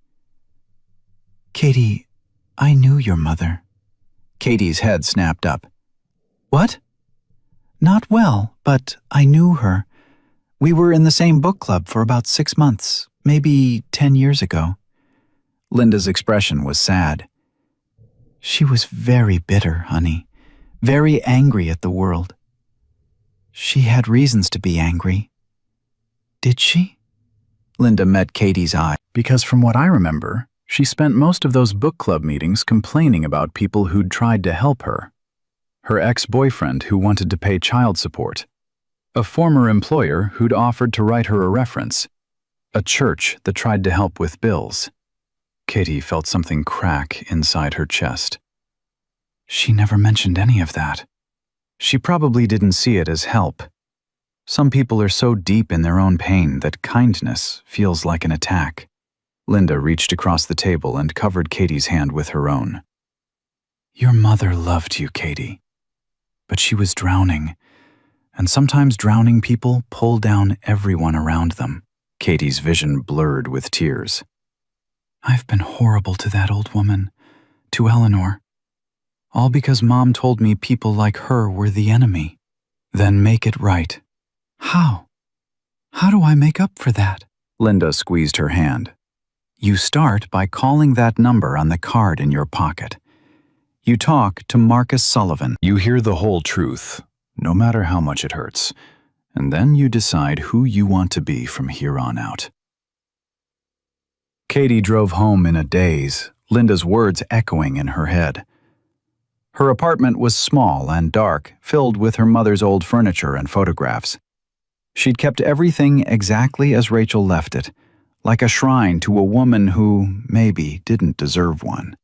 "Katie, I knew your mother." Katie's head snapped up. "What?" "Not well, but I knew her. We were in the same book club for about 6 months, maybe 10 years ago." Linda's expression was sad. "She was very bitter, honey. Very angry at the world." "She had reasons to be angry." "Did she?" Linda met Katie's eye. "Because from what I remember, she spent most of those book club meetings complaining about people who'd tried to help her. Her ex-boyfriend who wanted to pay child support. A former employer who'd offered to write her a reference. A church that tried to help with bills." Katie felt something crack inside her chest. She never mentioned any of that. She probably didn't see it as help. Some people are so deep in their own pain that kindness feels like an attack. Linda reached across the table and covered Katie's hand with her own. Your mother loved you, Katie. But she was drowning, and sometimes drowning people pull down everyone around them. Katie's vision blurred with tears. I've been horrible to that old woman, to Eleanor. All because Mom told me people like her were the enemy. Then make it right. How? How do I make up for that? Linda squeezed her hand. You start by calling that number on the card in your pocket. You talk to Marcus Sullivan. You hear the whole truth, no matter how much it hurts, and then you decide who you want to be from here on out. Katie drove home in a daze, Linda's words echoing in her head. Her apartment was small and dark, filled with her mother's old furniture and photographs. She'd kept everything exactly as Rachel left it, like a shrine to a woman who, maybe, didn't deserve one.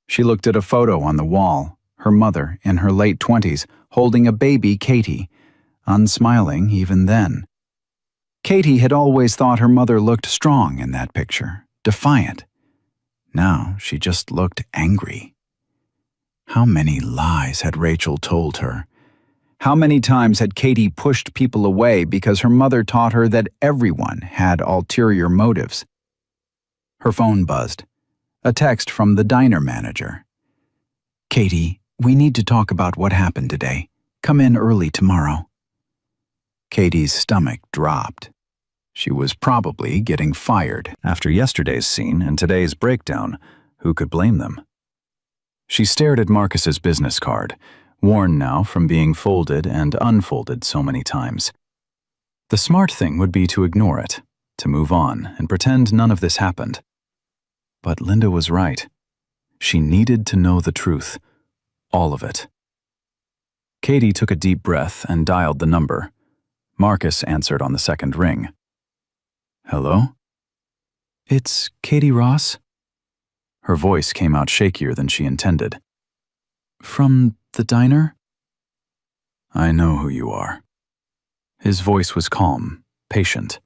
She looked at a photo on the wall, her mother, in her late 20s, holding a baby Katie, unsmiling even then. Katie had always thought her mother looked strong in that picture, defiant. Now she just looked angry. How many lies had Rachel told her? How many times had Katie pushed people away because her mother taught her that everyone had ulterior motives? Her phone buzzed. A text from the diner manager. Katie, we need to talk about what happened today. Come in early tomorrow. Katie's stomach dropped. She was probably getting fired. After yesterday's scene and today's breakdown, who could blame them? She stared at Marcus's business card, worn now from being folded and unfolded so many times. The smart thing would be to ignore it, to move on and pretend none of this happened. But Linda was right. She needed to know the truth. All of it. Katie took a deep breath and dialed the number. Marcus answered on the second ring. Hello? It's Katie Ross? Her voice came out shakier than she intended. From the diner? I know who you are. His voice was calm, patient.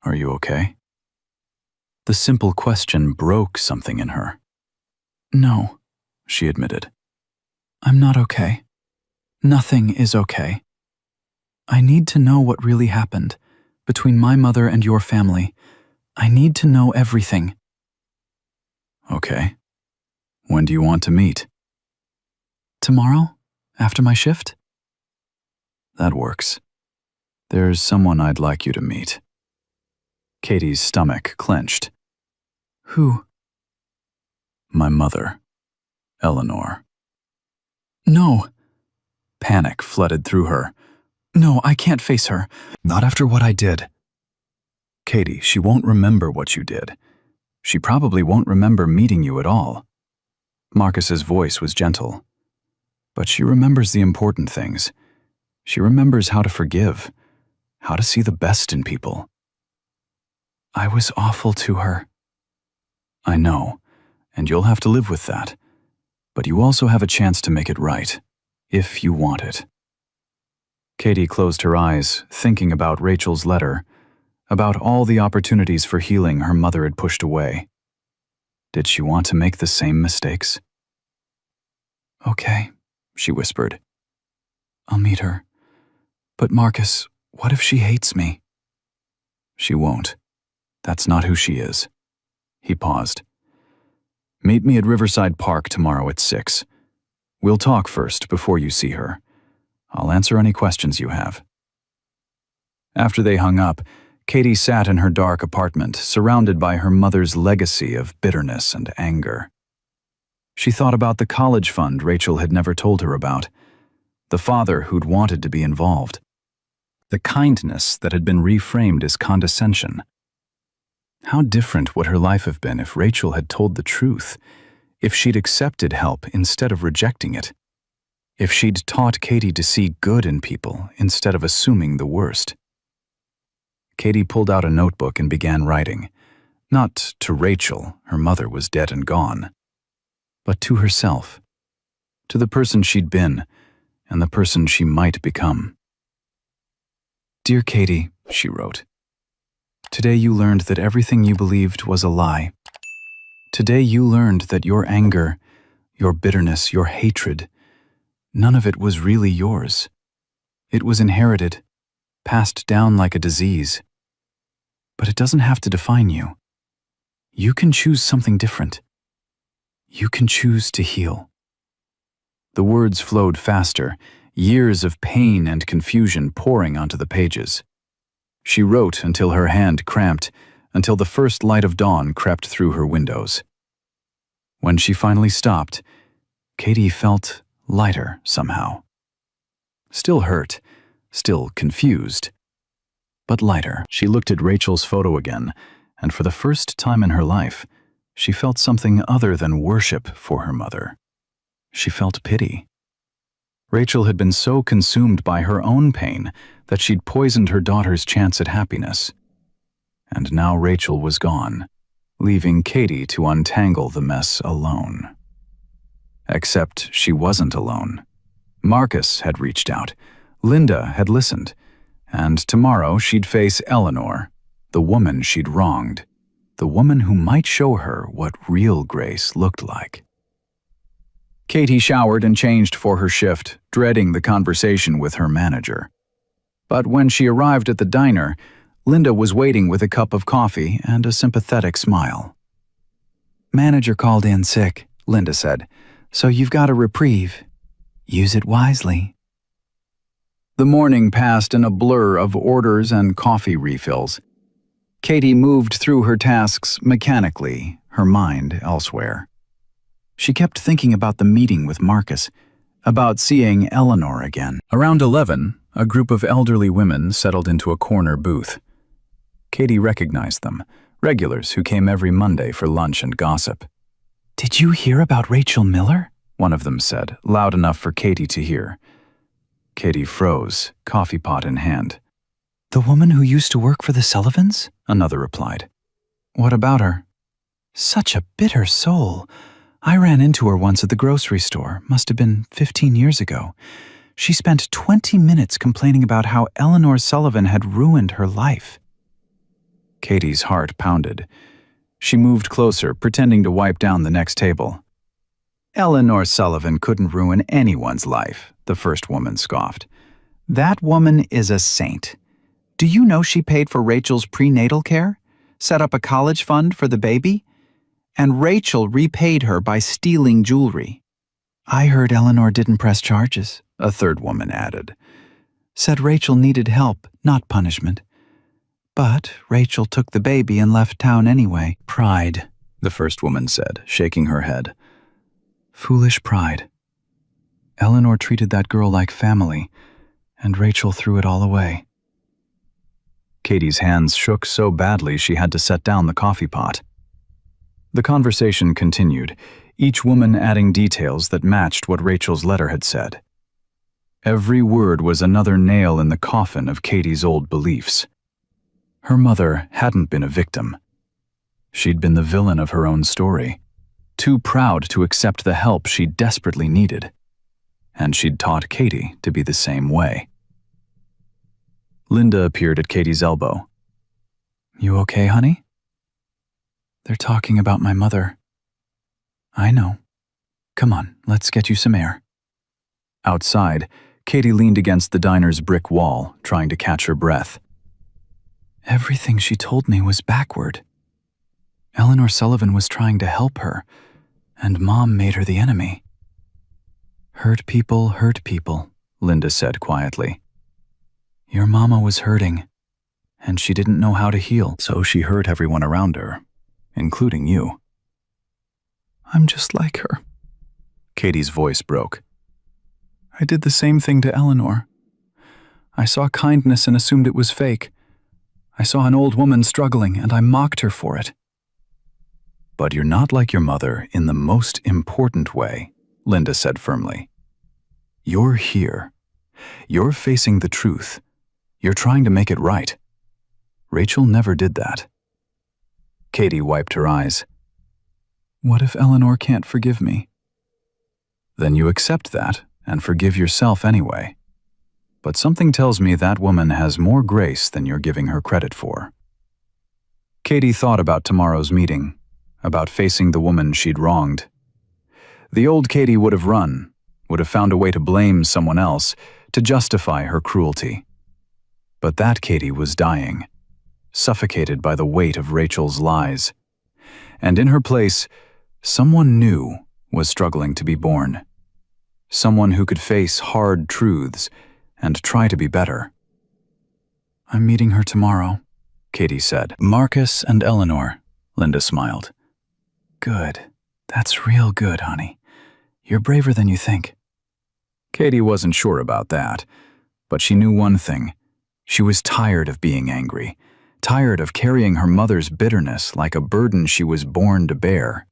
Are you okay? The simple question broke something in her. No, she admitted. I'm not okay. Nothing is okay. I need to know what really happened between my mother and your family. I need to know everything. Okay. When do you want to meet? Tomorrow, after my shift? That works. There's someone I'd like you to meet. Katie's stomach clenched. Who? My mother, Eleanor. No. Panic flooded through her. No, I can't face her. Not after what I did. Katie, she won't remember what you did. She probably won't remember meeting you at all. Marcus's voice was gentle. But she remembers the important things. She remembers how to forgive, how to see the best in people. I was awful to her. I know, and you'll have to live with that. But you also have a chance to make it right, if you want it. Katie closed her eyes, thinking about Rachel's letter, about all the opportunities for healing her mother had pushed away. Did she want to make the same mistakes? Okay, she whispered. I'll meet her. But Marcus, what if she hates me? She won't. That's not who she is. He paused. Meet me at Riverside Park tomorrow at 6. We'll talk first before you see her. I'll answer any questions you have. After they hung up, Katie sat in her dark apartment, surrounded by her mother's legacy of bitterness and anger. She thought about the college fund Rachel had never told her about, the father who'd wanted to be involved, the kindness that had been reframed as condescension. How different would her life have been if Rachel had told the truth, if she'd accepted help instead of rejecting it, if she'd taught Katie to see good in people instead of assuming the worst. Katie pulled out a notebook and began writing, not to Rachel, her mother was dead and gone, but to herself, to the person she'd been and the person she might become. Dear Katie, she wrote, today you learned that everything you believed was a lie. Today you learned that your anger, your bitterness, your hatred, none of it was really yours. It was inherited, passed down like a disease. But it doesn't have to define you. You can choose something different. You can choose to heal. The words flowed faster, years of pain and confusion pouring onto the pages. She wrote until her hand cramped, until the first light of dawn crept through her windows. When she finally stopped, Katie felt lighter somehow. Still hurt, still confused, but lighter. She looked at Rachel's photo again, and for the first time in her life, she felt something other than worship for her mother. She felt pity. Rachel had been so consumed by her own pain that she'd poisoned her daughter's chance at happiness. And now Rachel was gone, leaving Katie to untangle the mess alone. Except she wasn't alone. Marcus had reached out, Linda had listened, and tomorrow she'd face Eleanor, the woman she'd wronged, the woman who might show her what real grace looked like. Katie showered and changed for her shift, dreading the conversation with her manager. But when she arrived at the diner, Linda was waiting with a cup of coffee and a sympathetic smile. "Manager called in sick," Linda said, "so you've got a reprieve. Use it wisely." The morning passed in a blur of orders and coffee refills. Katie moved through her tasks mechanically, her mind elsewhere. She kept thinking about the meeting with Marcus, about seeing Eleanor again. Around 11, a group of elderly women settled into a corner booth. Katie recognized them, regulars who came every Monday for lunch and gossip. "Did you hear about Rachel Miller?" one of them said, loud enough for Katie to hear. Katie froze, coffee pot in hand. "The woman who used to work for the Sullivans?" another replied. "What about her?" "Such a bitter soul. I ran into her once at the grocery store, must have been 15 years ago. She spent 20 minutes complaining about how Eleanor Sullivan had ruined her life." Katie's heart pounded. She moved closer, pretending to wipe down the next table. "Eleanor Sullivan couldn't ruin anyone's life," the first woman scoffed. "That woman is a saint. Do you know she paid for Rachel's prenatal care? Set up a college fund for the baby? And Rachel repaid her by stealing jewelry." "I heard Eleanor didn't press charges," a third woman added. "Said Rachel needed help, not punishment. But Rachel took the baby and left town anyway." "Pride," the first woman said, shaking her head. "Foolish pride. Eleanor treated that girl like family, and Rachel threw it all away." Katie's hands shook so badly she had to set down the coffee pot. The conversation continued, each woman adding details that matched what Rachel's letter had said. Every word was another nail in the coffin of Katie's old beliefs. Her mother hadn't been a victim. She'd been the villain of her own story, too proud to accept the help she desperately needed. And she'd taught Katie to be the same way. Linda appeared at Katie's elbow. "You okay, honey?" "They're talking about my mother." "I know. Come on, let's get you some air." Outside, Katie leaned against the diner's brick wall, trying to catch her breath. "Everything she told me was backward. Eleanor Sullivan was trying to help her, and Mom made her the enemy." Hurt people," Linda said quietly. "Your mama was hurting, and she didn't know how to heal, so she hurt everyone around her, including you." "I'm just like her." Katie's voice broke. "I did the same thing to Eleanor. I saw kindness and assumed it was fake. I saw an old woman struggling, and I mocked her for it." "But you're not like your mother in the most important way," Linda said firmly. "You're here. You're facing the truth. You're trying to make it right. Rachel never did that." Katie wiped her eyes. "What if Eleanor can't forgive me?" "Then you accept that and forgive yourself anyway." but something tells me that woman has more grace than you're giving her credit for." Katie thought about tomorrow's meeting, about facing the woman she'd wronged. The old Katie would have run, would have found a way to blame someone else, to justify her cruelty. But that Katie was dying, suffocated by the weight of Rachel's lies. And in her place, someone new was struggling to be born. Someone who could face hard truths and try to be better. "I'm meeting her tomorrow," Katie said. "Marcus and Eleanor," Linda smiled. "Good. That's real good, honey. You're braver than you think." Katie wasn't sure about that, but she knew one thing. She was tired of being angry, tired of carrying her mother's bitterness like a burden she was born to bear.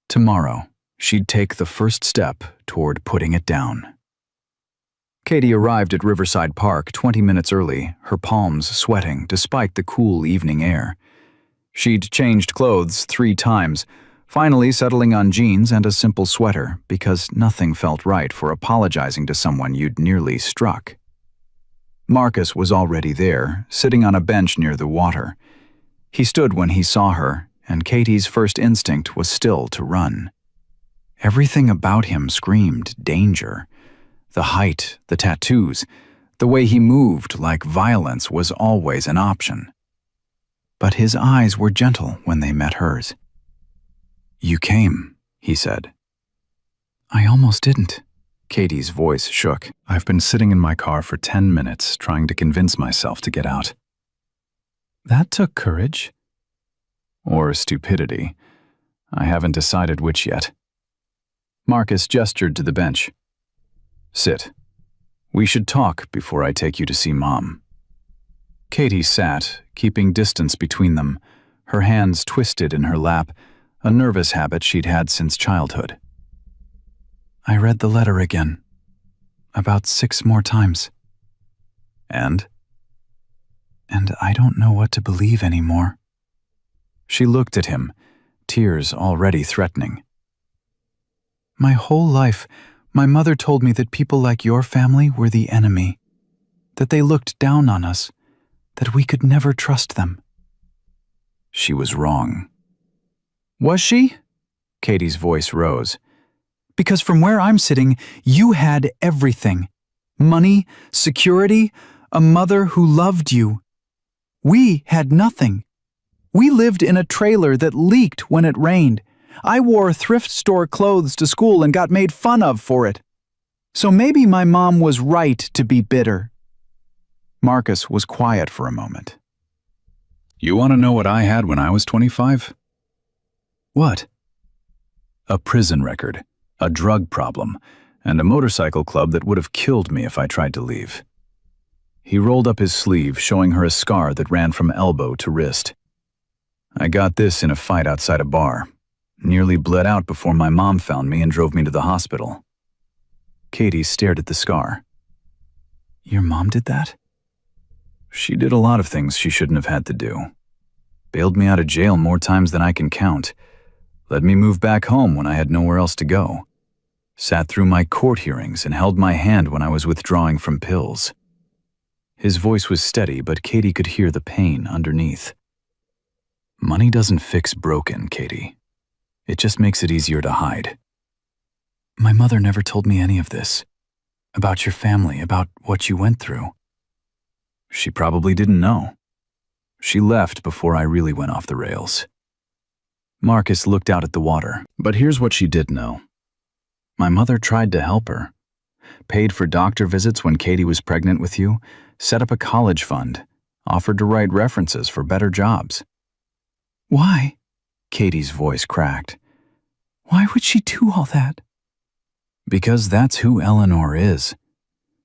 Tomorrow, she'd take the first step toward putting it down. Katie arrived at Riverside Park 20 minutes early, her palms sweating despite the cool evening air. She'd changed clothes 3 times, finally settling on jeans and a simple sweater because nothing felt right for apologizing to someone you'd nearly struck. Marcus was already there, sitting on a bench near the water. He stood when he saw her, and Katie's first instinct was still to run. Everything about him screamed danger. The height, the tattoos, the way he moved like violence was always an option. But his eyes were gentle when they met hers. "You came," he said. "I almost didn't." Katie's voice shook. "I've been sitting in my car for 10 minutes trying to convince myself to get out." "That took courage." "Or stupidity. I haven't decided which yet." Marcus gestured to the bench. "Sit. We should talk before I take you to see Mom." Katie sat, keeping distance between them, her hands twisted in her lap, a nervous habit she'd had since childhood. "I read the letter again. About 6 more times. And I don't know what to believe anymore." She looked at him, tears already threatening. "My whole life, my mother told me that people like your family were the enemy, that they looked down on us, that we could never trust them." She was wrong. "Was she?" Katie's voice rose. "Because from where I'm sitting, you had everything. Money, security, a mother who loved you. We had nothing. We lived in a trailer that leaked when it rained. I wore thrift store clothes to school and got made fun of for it. So maybe my mom was right to be bitter." Marcus was quiet for a moment. "You want to know what I had when I was 25? "What?" "A prison record, a drug problem, and a motorcycle club that would have killed me if I tried to leave." He rolled up his sleeve, showing her a scar that ran from elbow to wrist. "I got this in a fight outside a bar. Nearly bled out before my mom found me and drove me to the hospital." Katie stared at the scar. "Your mom did that?" "She did a lot of things she shouldn't have had to do. Bailed me out of jail more times than I can count. Let me move back home when I had nowhere else to go. Sat through my court hearings and held my hand when I was withdrawing from pills." His voice was steady, but Katie could hear the pain underneath. "Money doesn't fix broken, Katie. It just makes it easier to hide." "My mother never told me any of this. About your family, about what you went through." "She probably didn't know. She left before I really went off the rails." Marcus looked out at the water. "But here's what she did know. My mother tried to help her. Paid for doctor visits when Katie was pregnant with you, set up a college fund, offered to write references for better jobs." "Why?" Katie's voice cracked. "Why would she do all that?" "Because that's who Eleanor is.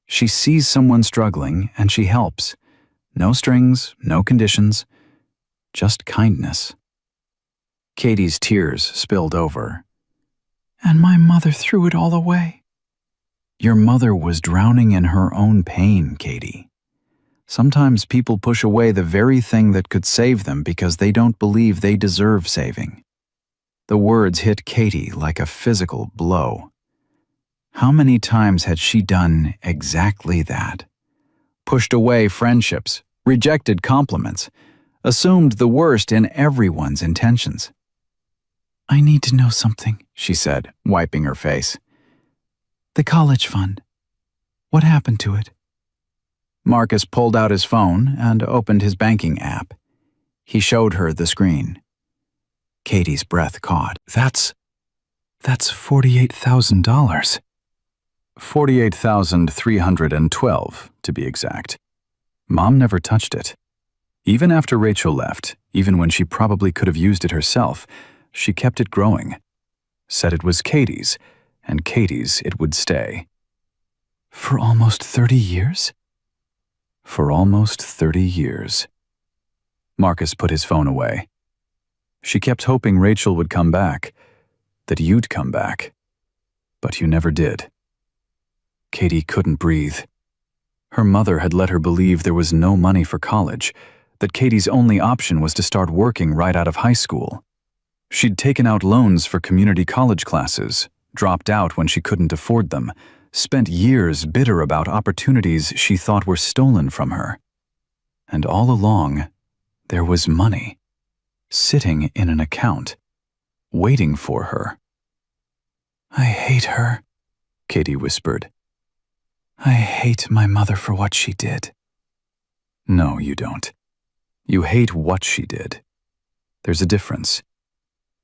She sees someone struggling and she helps. No strings, no conditions, just kindness." Katie's tears spilled over. "And my mother threw it all away." "Your mother was drowning in her own pain, Katie. Sometimes people push away the very thing that could save them because they don't believe they deserve saving." The words hit Katie like a physical blow. How many times had she done exactly that? pushed away friendships, rejected compliments, assumed the worst in everyone's intentions. "I need to know something," she said, wiping her face. "The college fund. What happened to it?" Marcus pulled out his phone and opened his banking app. He showed her the screen. Katie's breath caught. That's $48,000. $48,312, to be exact. Mom never touched it. Even after Rachel left, even when she probably could have used it herself, she kept it growing. Said it was Katie's, and Katie's it would stay. For almost 30 years? For almost 30 years. Marcus put his phone away. She kept hoping Rachel would come back, that you'd come back. But you never did. Katie couldn't breathe. Her mother had let her believe there was no money for college, that Katie's only option was to start working right out of high school. She'd taken out loans for community college classes, dropped out when she couldn't afford them, spent years bitter about opportunities she thought were stolen from her. And all along, there was money, sitting in an account, waiting for her. "I hate her," Katie whispered. "I hate my mother for what she did." No, you don't. You hate what she did. There's a difference.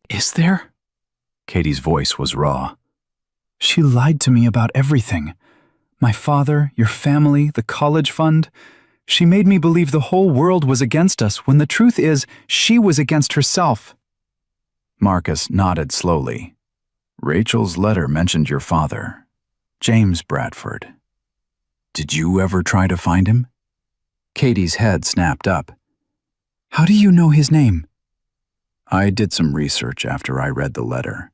Is there? Katie's voice was raw. She lied to me about everything. My father, your family, the college fund. She made me believe the whole world was against us when the truth is she was against herself. Marcus nodded slowly. Rachel's letter mentioned your father, James Bradford. Did you ever try to find him? Katie's head snapped up. How do you know his name? I did some research after I read the letter.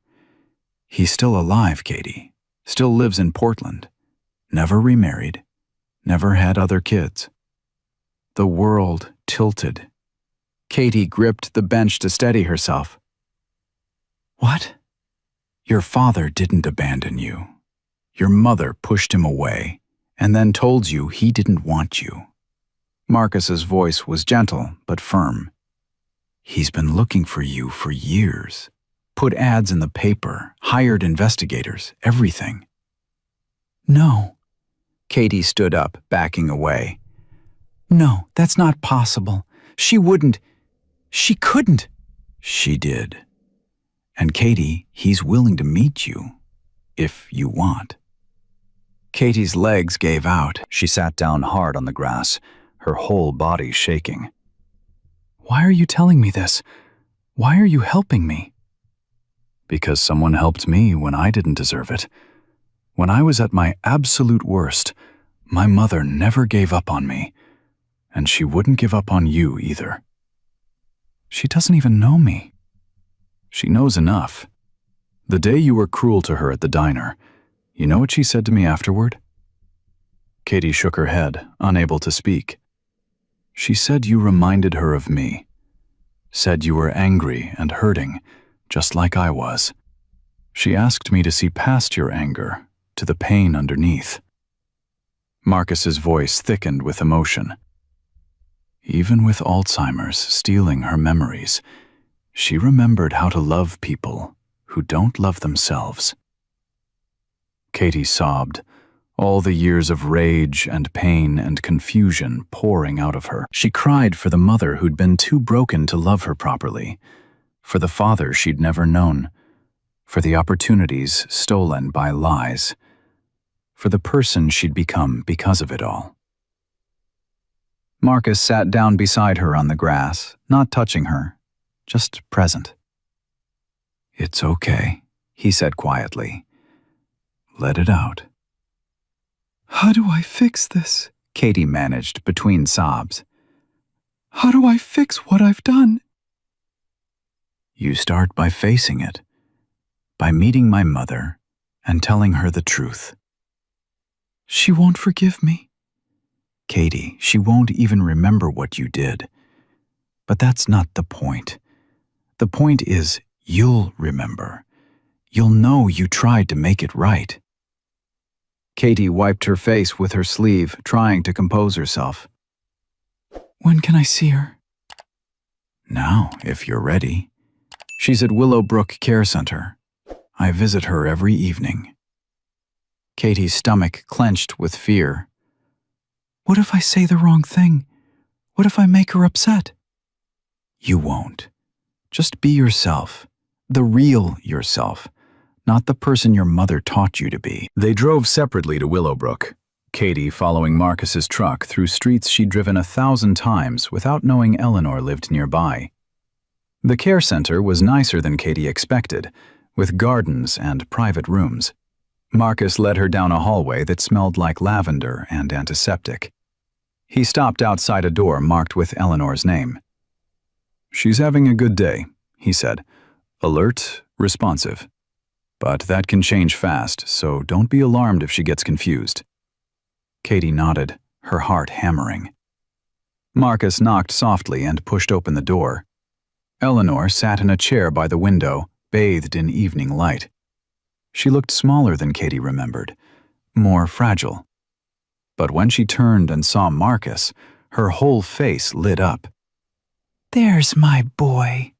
He's still alive, Katie. Still lives in Portland. Never remarried. Never had other kids. The world tilted. Katie gripped the bench to steady herself. What? Your father didn't abandon you. Your mother pushed him away and then told you he didn't want you. Marcus's voice was gentle but firm. He's been looking for you for years. Put ads in the paper, hired investigators, everything. No. Katie stood up, backing away. No, that's not possible. She wouldn't. She couldn't. She did. And Katie, he's willing to meet you, if you want. Katie's legs gave out. She sat down hard on the grass, her whole body shaking. Why are you telling me this? Why are you helping me? Because someone helped me when I didn't deserve it. When I was at my absolute worst, my mother never gave up on me, and she wouldn't give up on you either. She doesn't even know me. She knows enough. The day you were cruel to her at the diner, you know what she said to me afterward? Katie shook her head, unable to speak. She said you reminded her of me. Said you were angry and hurting, just like I was. She asked me to see past your anger, to the pain underneath. Marcus's voice thickened with emotion. Even with Alzheimer's stealing her memories, she remembered how to love people who don't love themselves. Katie sobbed, all the years of rage and pain and confusion pouring out of her. She cried for the mother who'd been too broken to love her properly, for the father she'd never known, for the opportunities stolen by lies, for the person she'd become because of it all. Marcus sat down beside her on the grass, not touching her, just present. It's okay, he said quietly. Let it out. How do I fix this? Katie managed between sobs. How do I fix what I've done? You start by facing it, by meeting my mother and telling her the truth. She won't forgive me. Katie, she won't even remember what you did. But that's not the point. The point is, you'll remember. You'll know you tried to make it right. Katie wiped her face with her sleeve, trying to compose herself. "When can I see her?" "Now, if you're ready. She's at Willowbrook Care Center. I visit her every evening." Katie's stomach clenched with fear. "What if I say the wrong thing? What if I make her upset?" "You won't. Just be yourself, the real yourself, not the person your mother taught you to be." They drove separately to Willowbrook, Katie following Marcus's truck through streets she'd driven 1,000 times without knowing Eleanor lived nearby. The care center was nicer than Katie expected, with gardens and private rooms. Marcus led her down a hallway that smelled like lavender and antiseptic. He stopped outside a door marked with Eleanor's name. "She's having a good day," he said. "Alert, responsive. But that can change fast, so don't be alarmed if she gets confused." Katie nodded, her heart hammering. Marcus knocked softly and pushed open the door. Eleanor sat in a chair by the window, bathed in evening light. She looked smaller than Katie remembered, more fragile. But when she turned and saw Marcus, her whole face lit up. "There's my boy,"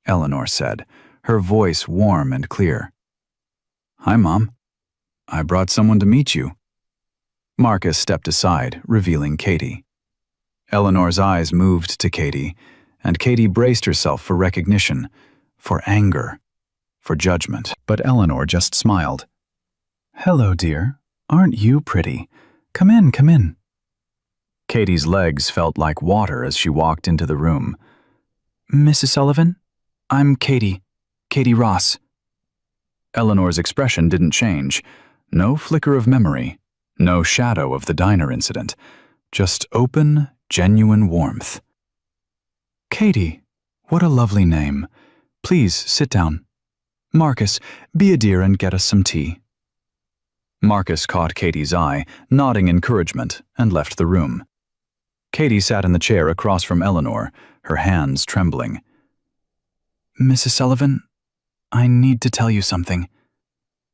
Eleanor said, her voice warm and clear. "Hi, Mom. I brought someone to meet you." Marcus stepped aside, revealing Katie. Eleanor's eyes moved to Katie, and Katie braced herself for recognition, for anger, for judgment. But Eleanor just smiled. "Hello, dear. Aren't you pretty? Come in, come in." Katie's legs felt like water as she walked into the room. "Mrs. Sullivan? I'm Katie Ross." Eleanor's expression didn't change. No flicker of memory, no shadow of the diner incident. Just open, genuine warmth. "Katie, what a lovely name. Please sit down. Marcus, be a dear and get us some tea." Marcus caught Katie's eye, nodding encouragement, and left the room. Katie sat in the chair across from Eleanor, her hands trembling. "Mrs. Sullivan, I need to tell you something."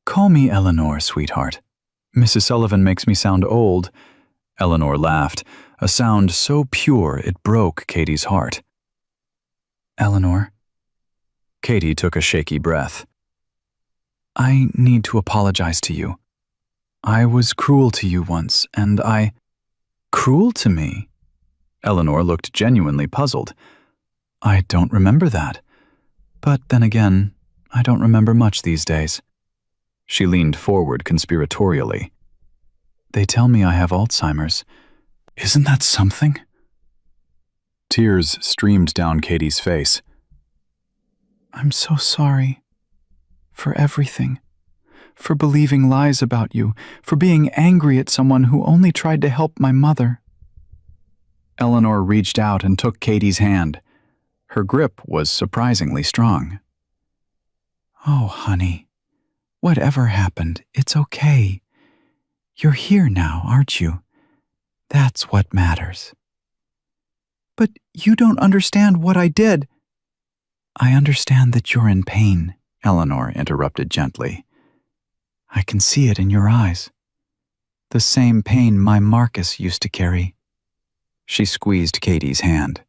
"Call me Eleanor, sweetheart. Mrs. Sullivan makes me sound old." Eleanor laughed, a sound so pure it broke Katie's heart. "Eleanor." Katie took a shaky breath. "I need to apologize to you. I was cruel to you once, and I—" "Cruel to me?" Eleanor looked genuinely puzzled. "I don't remember that. But then again, I don't remember much these days." She leaned forward conspiratorially. "They tell me I have Alzheimer's. Isn't that something?" Tears streamed down Katie's face. "I'm so sorry. For everything. For believing lies about you. For being angry at someone who only tried to help my mother." Eleanor reached out and took Katie's hand. Her grip was surprisingly strong. "Oh, honey, whatever happened, it's okay. You're here now, aren't you? That's what matters." "But you don't understand what I did." "I understand that you're in pain," Eleanor interrupted gently. "I can see it in your eyes. The same pain my Marcus used to carry." She squeezed Katie's hand.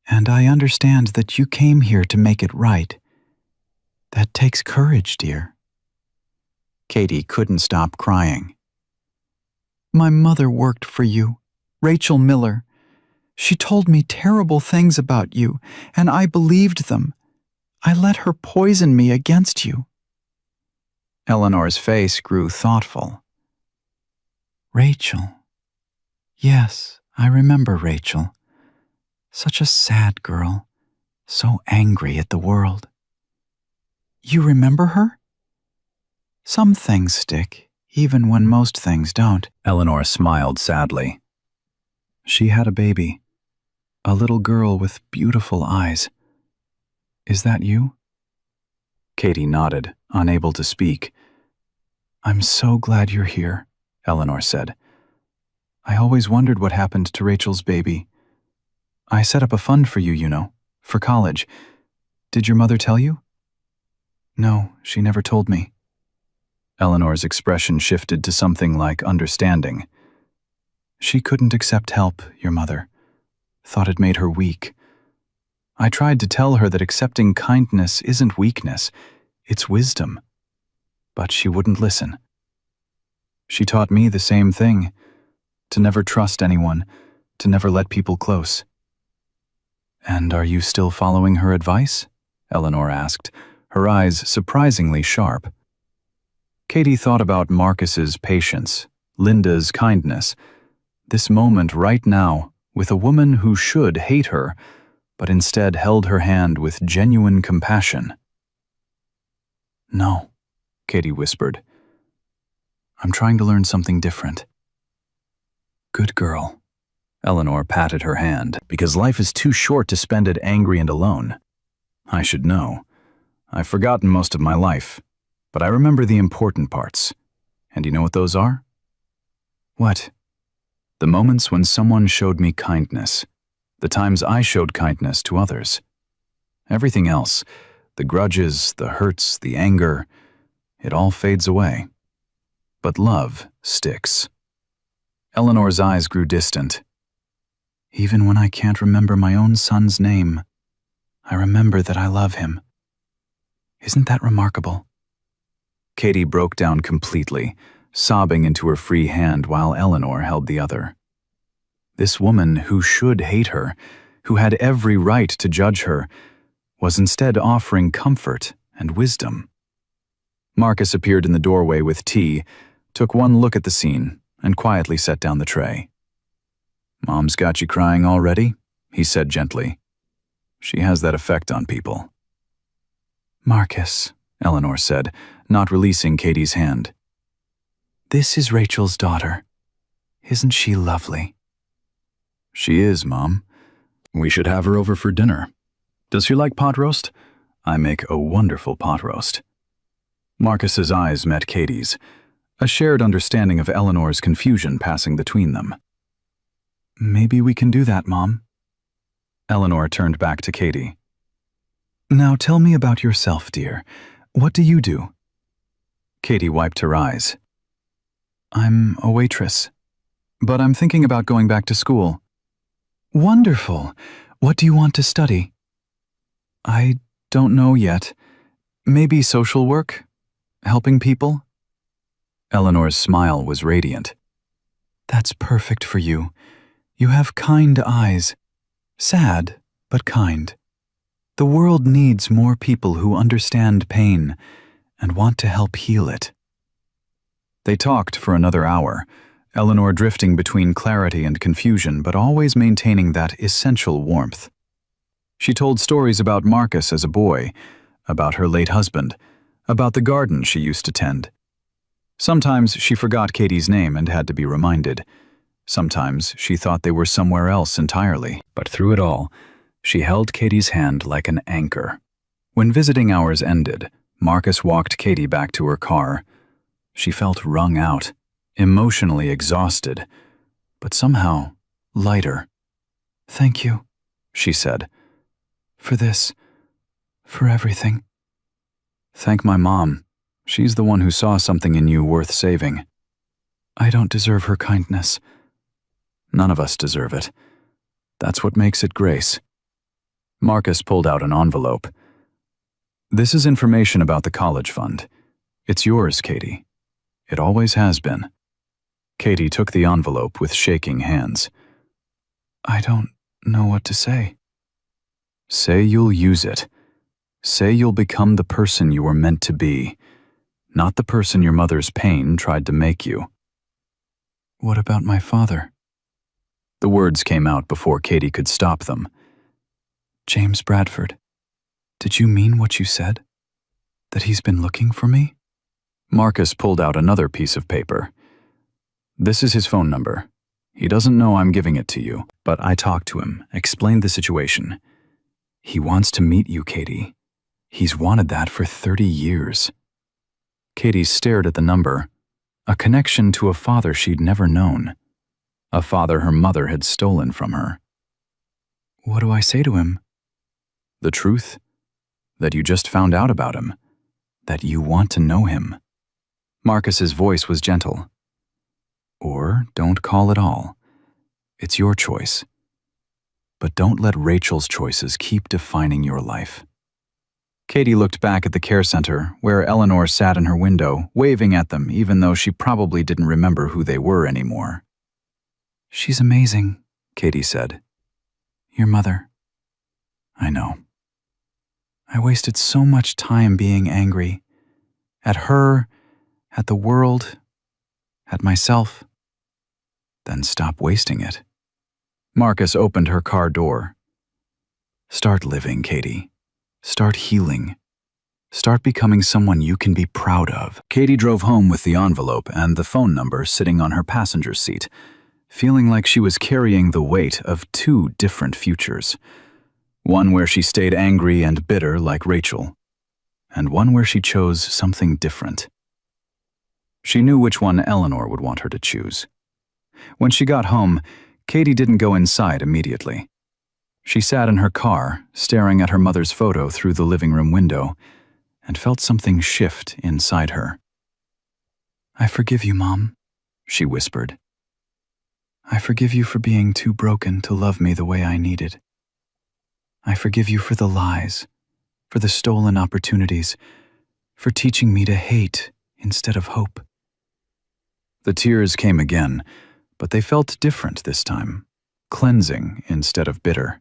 "And I understand that you came here to make it right. That takes courage, dear." Katie couldn't stop crying. "My mother worked for you, Rachel Miller. She told me terrible things about you, and I believed them. I let her poison me against you." Eleanor's face grew thoughtful. "Rachel. Yes, I remember Rachel. Such a sad girl, so angry at the world." "You remember her?" "Some things stick, even when most things don't." Eleanor smiled sadly. "She had a baby, a little girl with beautiful eyes. Is that you?" Katie nodded, unable to speak. "I'm so glad you're here," Eleanor said. "I always wondered what happened to Rachel's baby. I set up a fund for you, you know, for college. Did your mother tell you?" "No, she never told me." Eleanor's expression shifted to something like understanding. She couldn't accept help, your mother. Thought it made her weak. I tried to tell her that accepting kindness isn't weakness, it's wisdom. But she wouldn't listen. She taught me the same thing, to never trust anyone, to never let people close. And are you still following her advice? Eleanor asked, her eyes surprisingly sharp. Katie thought about Marcus's patience, Linda's kindness, this moment right now with a woman who should hate her, but instead held her hand with genuine compassion. No, Katie whispered. I'm trying to learn something different. Good girl. Eleanor patted her hand, because life is too short to spend it angry and alone. I should know. I've forgotten most of my life, but I remember the important parts. And you know what those are? What? The moments when someone showed me kindness, the times I showed kindness to others. Everything else, the grudges, the hurts, the anger, it all fades away. But love sticks. Eleanor's eyes grew distant. Even when I can't remember my own son's name, I remember that I love him. Isn't that remarkable? Katie broke down completely, sobbing into her free hand while Eleanor held the other. This woman who should hate her, who had every right to judge her, was instead offering comfort and wisdom. Marcus appeared in the doorway with tea, took one look at the scene, and quietly set down the tray. Mom's got you crying already? He said gently. She has that effect on people. Marcus, Eleanor said, not releasing Katie's hand. This is Rachel's daughter. Isn't she lovely? She is, Mom. We should have her over for dinner. Does she like pot roast? I make a wonderful pot roast. Marcus's eyes met Katie's, a shared understanding of Eleanor's confusion passing between them. Maybe we can do that, Mom. Eleanor turned back to Katie. Now tell me about yourself, dear. What do you do? Katie wiped her eyes. I'm a waitress, but I'm thinking about going back to school. Wonderful. What do you want to study? I don't know yet. Maybe social work? Helping people? Eleanor's smile was radiant. That's perfect for you. You have kind eyes. Sad, but kind. The world needs more people who understand pain and want to help heal it. They talked for another hour, Eleanor drifting between clarity and confusion, but always maintaining that essential warmth. She told stories about Marcus as a boy, about her late husband, about the garden she used to tend. Sometimes she forgot Katie's name and had to be reminded. Sometimes she thought they were somewhere else entirely, but through it all, she held Katie's hand like an anchor. When visiting hours ended, Marcus walked Katie back to her car. She felt wrung out, emotionally exhausted, but somehow lighter. Thank you, she said. For this, for everything. Thank my mom. She's the one who saw something in you worth saving. I don't deserve her kindness. None of us deserve it. That's what makes it grace. Marcus pulled out an envelope. This is information about the college fund. It's yours, Katie. It always has been. Katie took the envelope with shaking hands. I don't know what to say. Say you'll use it. Say you'll become the person you were meant to be, not the person your mother's pain tried to make you. What about my father? The words came out before Katie could stop them. James Bradford, did you mean what you said? That he's been looking for me? Marcus pulled out another piece of paper. This is his phone number. He doesn't know I'm giving it to you, but I talked to him, explained the situation. He wants to meet you, Katie. He's wanted that for 30 years. Katie stared at the number, a connection to a father she'd never known, a father her mother had stolen from her. What do I say to him? The truth, that you just found out about him, that you want to know him. Marcus's voice was gentle. Or don't call at all. It's your choice. But don't let Rachel's choices keep defining your life. Katie looked back at the care center, where Eleanor sat in her window, waving at them even though she probably didn't remember who they were anymore. She's amazing, Katie said. Your mother. I know. I wasted so much time being angry. At her, at the world, at myself. Then stop wasting it. Marcus opened her car door. Start living, Katie. Start healing. Start becoming someone you can be proud of. Katie drove home with the envelope and the phone number sitting on her passenger seat, feeling like she was carrying the weight of two different futures. One where she stayed angry and bitter like Rachel, and one where she chose something different. She knew which one Eleanor would want her to choose. When she got home, Katie didn't go inside immediately. She sat in her car, staring at her mother's photo through the living room window, and felt something shift inside her. I forgive you, Mom, she whispered. I forgive you for being too broken to love me the way I needed. I forgive you for the lies, for the stolen opportunities, for teaching me to hate instead of hope. The tears came again, but they felt different this time, cleansing instead of bitter.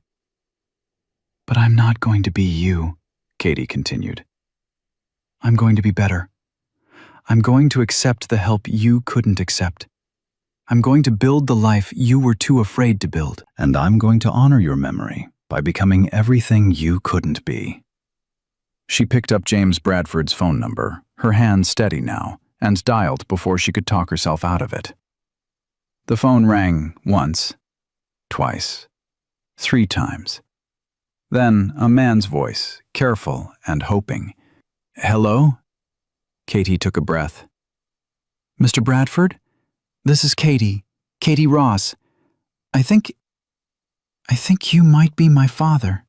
But I'm not going to be you, Katie continued. I'm going to be better. I'm going to accept the help you couldn't accept. I'm going to build the life you were too afraid to build. And I'm going to honor your memory by becoming everything you couldn't be. She picked up James Bradford's phone number, her hand steady now, and dialed before she could talk herself out of it. The phone rang once, twice, 3 times. Then a man's voice, careful and hoping. Hello? Katie took a breath. Mr. Bradford? This is Katie Ross. I think you might be my father.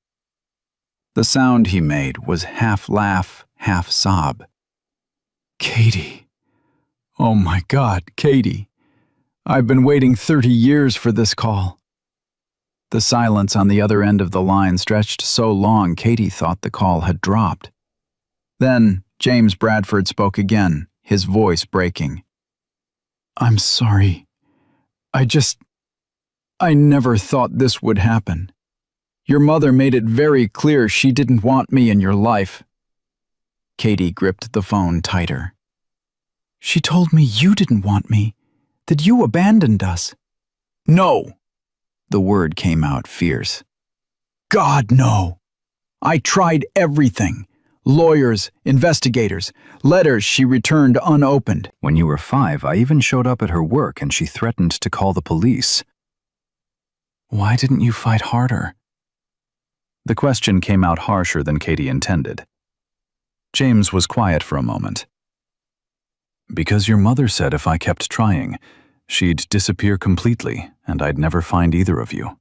The sound he made was half laugh, half sob. Katie. Oh my God, Katie. I've been waiting 30 years for this call. The silence on the other end of the line stretched so long Katie thought the call had dropped. Then James Bradford spoke again, his voice breaking. I'm sorry. I never thought this would happen. Your mother made it very clear she didn't want me in your life. Katie gripped the phone tighter. She told me you didn't want me, that you abandoned us. No! The word came out fierce. God, no! I tried everything. Lawyers, investigators, letters she returned unopened. When you were 5, I even showed up at her work and she threatened to call the police. Why didn't you fight harder? The question came out harsher than Katie intended. James was quiet for a moment. Because your mother said if I kept trying, she'd disappear completely and I'd never find either of you.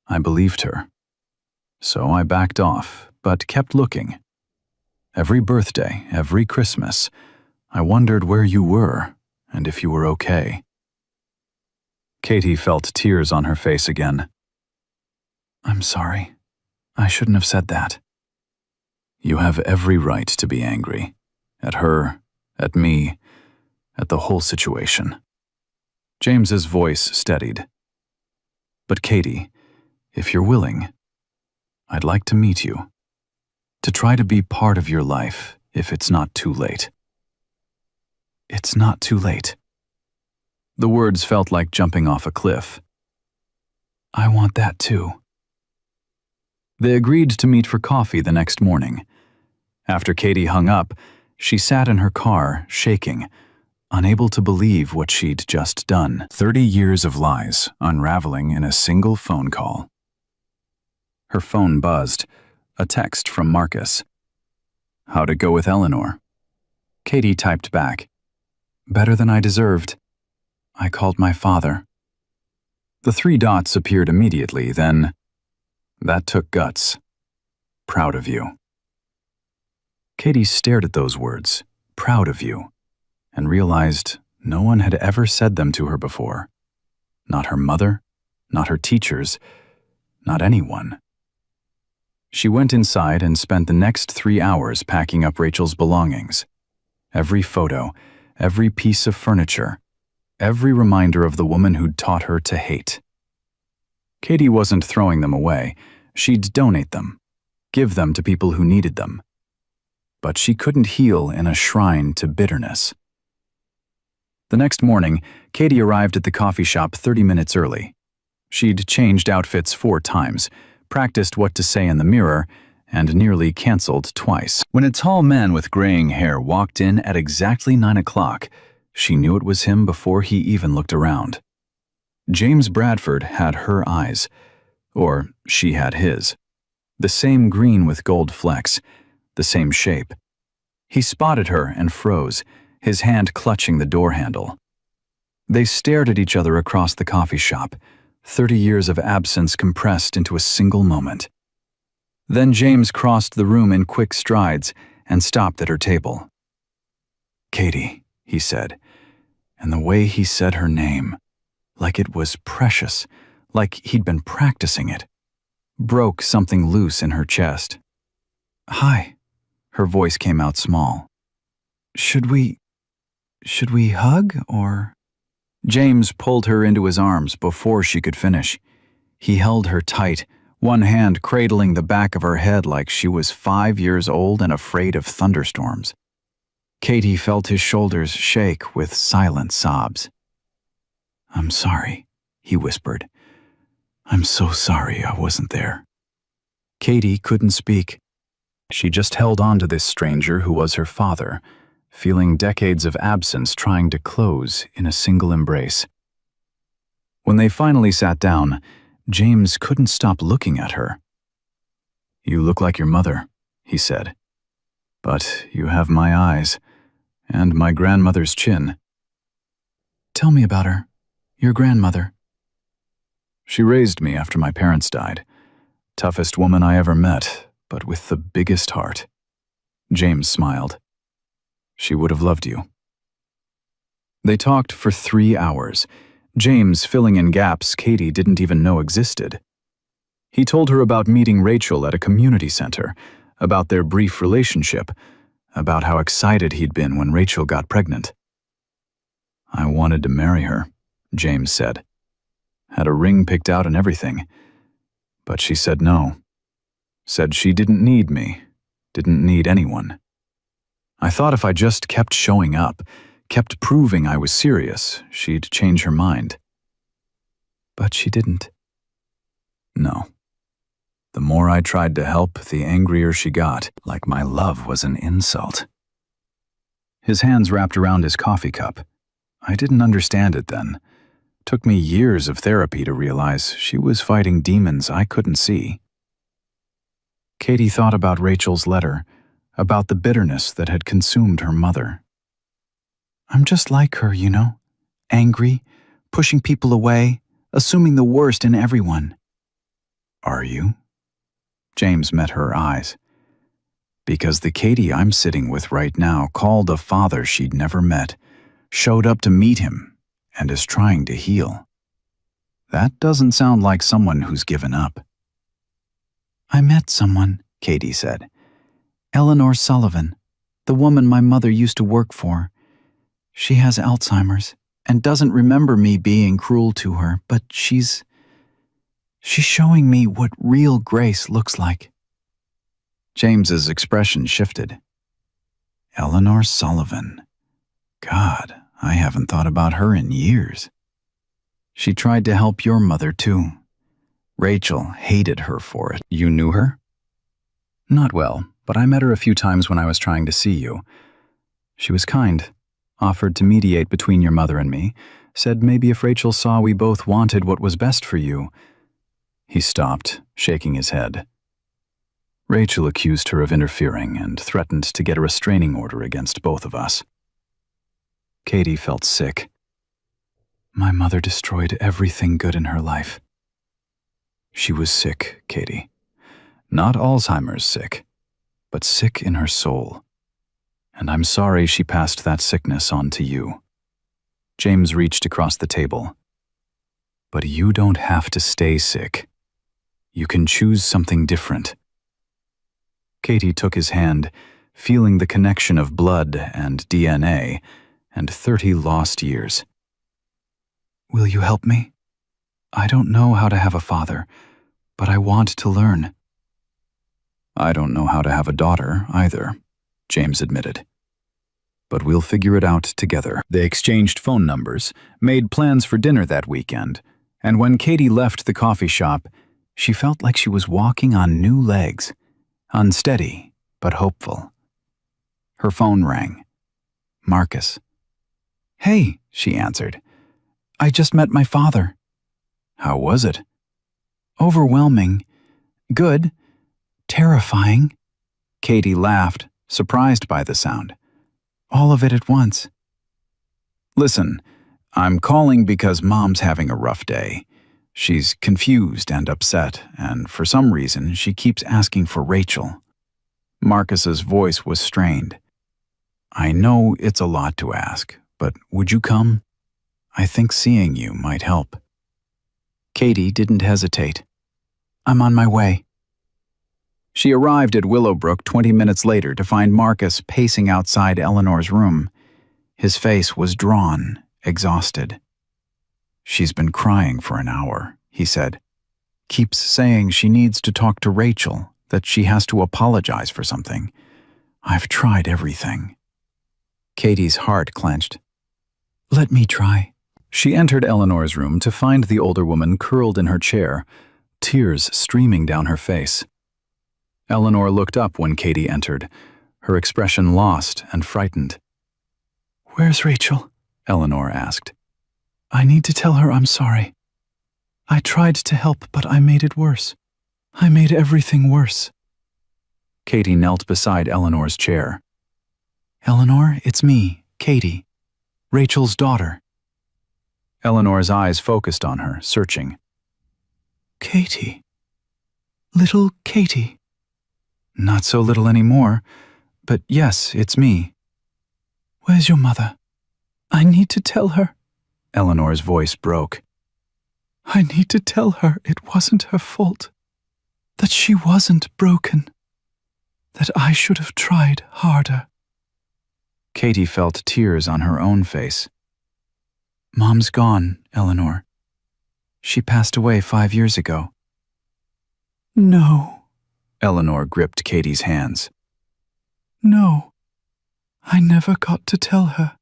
I believed her. So I backed off, but kept looking. Every birthday, every Christmas, I wondered where you were and if you were okay. Katie felt tears on her face again. I'm sorry. I shouldn't have said that. You have every right to be angry. At her, at me, at the whole situation. James's voice steadied. But Katie, if you're willing, I'd like to meet you. To try to be part of your life if it's not too late. It's not too late. The words felt like jumping off a cliff. I want that too. They agreed to meet for coffee the next morning. After Katie hung up, she sat in her car, shaking, unable to believe what she'd just done. 30 years of lies unraveling in a single phone call. Her phone buzzed, a text from Marcus. How'd it go with Eleanor? Katie typed back. Better than I deserved. I called my father. The 3 dots appeared immediately, then, that took guts. Proud of you. Katie stared at those words, proud of you, and realized no one had ever said them to her before. Not her mother, not her teachers, not anyone. She went inside and spent the next 3 hours packing up Rachel's belongings. Every photo, every piece of furniture, every reminder of the woman who'd taught her to hate. Katie wasn't throwing them away. She'd donate them, give them to people who needed them. But she couldn't heal in a shrine to bitterness. The next morning, Katie arrived at the coffee shop 30 minutes early. She'd changed outfits 4 times, practiced what to say in the mirror, and nearly canceled twice. When a tall man with graying hair walked in at exactly 9 o'clock, she knew it was him before he even looked around. James Bradford had her eyes, or she had his. The same green with gold flecks, the same shape. He spotted her and froze, his hand clutching the door handle. They stared at each other across the coffee shop, 30 years of absence compressed into a single moment. Then James crossed the room in quick strides and stopped at her table. "Katie," he said, and the way he said her name, like it was precious, like he'd been practicing it, broke something loose in her chest. "Hi," her voice came out small. Should we hug, or?" James pulled her into his arms before she could finish. He held her tight, one hand cradling the back of her head like she was 5 years old and afraid of thunderstorms. Katie felt his shoulders shake with silent sobs. "I'm sorry," he whispered. "I'm so sorry I wasn't there." Katie couldn't speak. She just held on to this stranger who was her father, feeling decades of absence trying to close in a single embrace. When they finally sat down, James couldn't stop looking at her. "You look like your mother," he said. "But you have my eyes, and my grandmother's chin." "Tell me about her, your grandmother." "She raised me after my parents died. Toughest woman I ever met, but with the biggest heart." James smiled. "She would have loved you." They talked for 3 hours, James filling in gaps Katie didn't even know existed. He told her about meeting Rachel at a community center, about their brief relationship, about how excited he'd been when Rachel got pregnant. "I wanted to marry her," James said. "Had a ring picked out and everything. But she said no. Said she didn't need me, didn't need anyone. I thought if I just kept showing up, kept proving I was serious, she'd change her mind. But she didn't." "No. The more I tried to help, the angrier she got, like my love was an insult." His hands wrapped around his coffee cup. I didn't understand it then. Took me years of therapy to realize she was fighting demons I couldn't see. Katie thought about Rachel's letter, about the bitterness that had consumed her mother. "I'm just like her, you know, angry, pushing people away, assuming the worst in everyone." "Are you?" James met her eyes. "Because the Katie I'm sitting with right now called a father she'd never met, showed up to meet him, and is trying to heal. That doesn't sound like someone who's given up." "I met someone," Katie said. "Eleanor Sullivan, the woman my mother used to work for. She has Alzheimer's and doesn't remember me being cruel to her, but she's showing me what real grace looks like." James's expression shifted. "Eleanor Sullivan. God, I haven't thought about her in years." "She tried to help your mother too. Rachel hated her for it." "You knew her?" "Not well, but I met her a few times when I was trying to see you. She was kind, offered to mediate between your mother and me, said maybe if Rachel saw we both wanted what was best for you." He stopped, shaking his head. "Rachel accused her of interfering and threatened to get a restraining order against both of us." Katie felt sick. "My mother destroyed everything good in her life." "She was sick, Katie. Not Alzheimer's sick, but sick in her soul. And I'm sorry she passed that sickness on to you. James reached across the table. But you don't have to stay sick. You can choose something different. Katie took his hand, feeling the connection of blood and DNA and 30 lost years. Will you help me? I don't know how to have a father, but I want to learn. I don't know how to have a daughter either, James admitted. But we'll figure it out together. They exchanged phone numbers, made plans for dinner that weekend, and when Katie left the coffee shop, she felt like she was walking on new legs, unsteady but hopeful. Her phone rang. Marcus. Hey, she answered. I just met my father. How was it? Overwhelming. Good. Terrifying. Katie laughed, surprised by the sound. All of it at once. Listen, I'm calling because Mom's having a rough day. She's confused and upset, and for some reason she keeps asking for Rachel. Marcus's voice was strained. I know it's a lot to ask, but would you come? I think seeing you might help. Katie didn't hesitate. I'm on my way. She arrived at Willowbrook 20 minutes later to find Marcus pacing outside Eleanor's room. His face was drawn, exhausted. She's been crying for an hour, he said. Keeps saying she needs to talk to Rachel, that she has to apologize for something. I've tried everything. Katie's heart clenched. Let me try. She entered Eleanor's room to find the older woman curled in her chair, tears streaming down her face. Eleanor looked up when Katie entered, her expression lost and frightened. Where's Rachel? Eleanor asked. I need to tell her I'm sorry. I tried to help, but I made it worse. I made everything worse. Katie knelt beside Eleanor's chair. Eleanor, it's me, Katie, Rachel's daughter. Eleanor's eyes focused on her, searching. Katie. Little Katie. Not so little anymore, but yes, it's me. Where's your mother? I need to tell her. Eleanor's voice broke. I need to tell her it wasn't her fault. That she wasn't broken. That I should have tried harder. Katie felt tears on her own face. Mom's gone, Eleanor. She passed away 5 years ago. No. Eleanor gripped Katie's hands. No. I never got to tell her.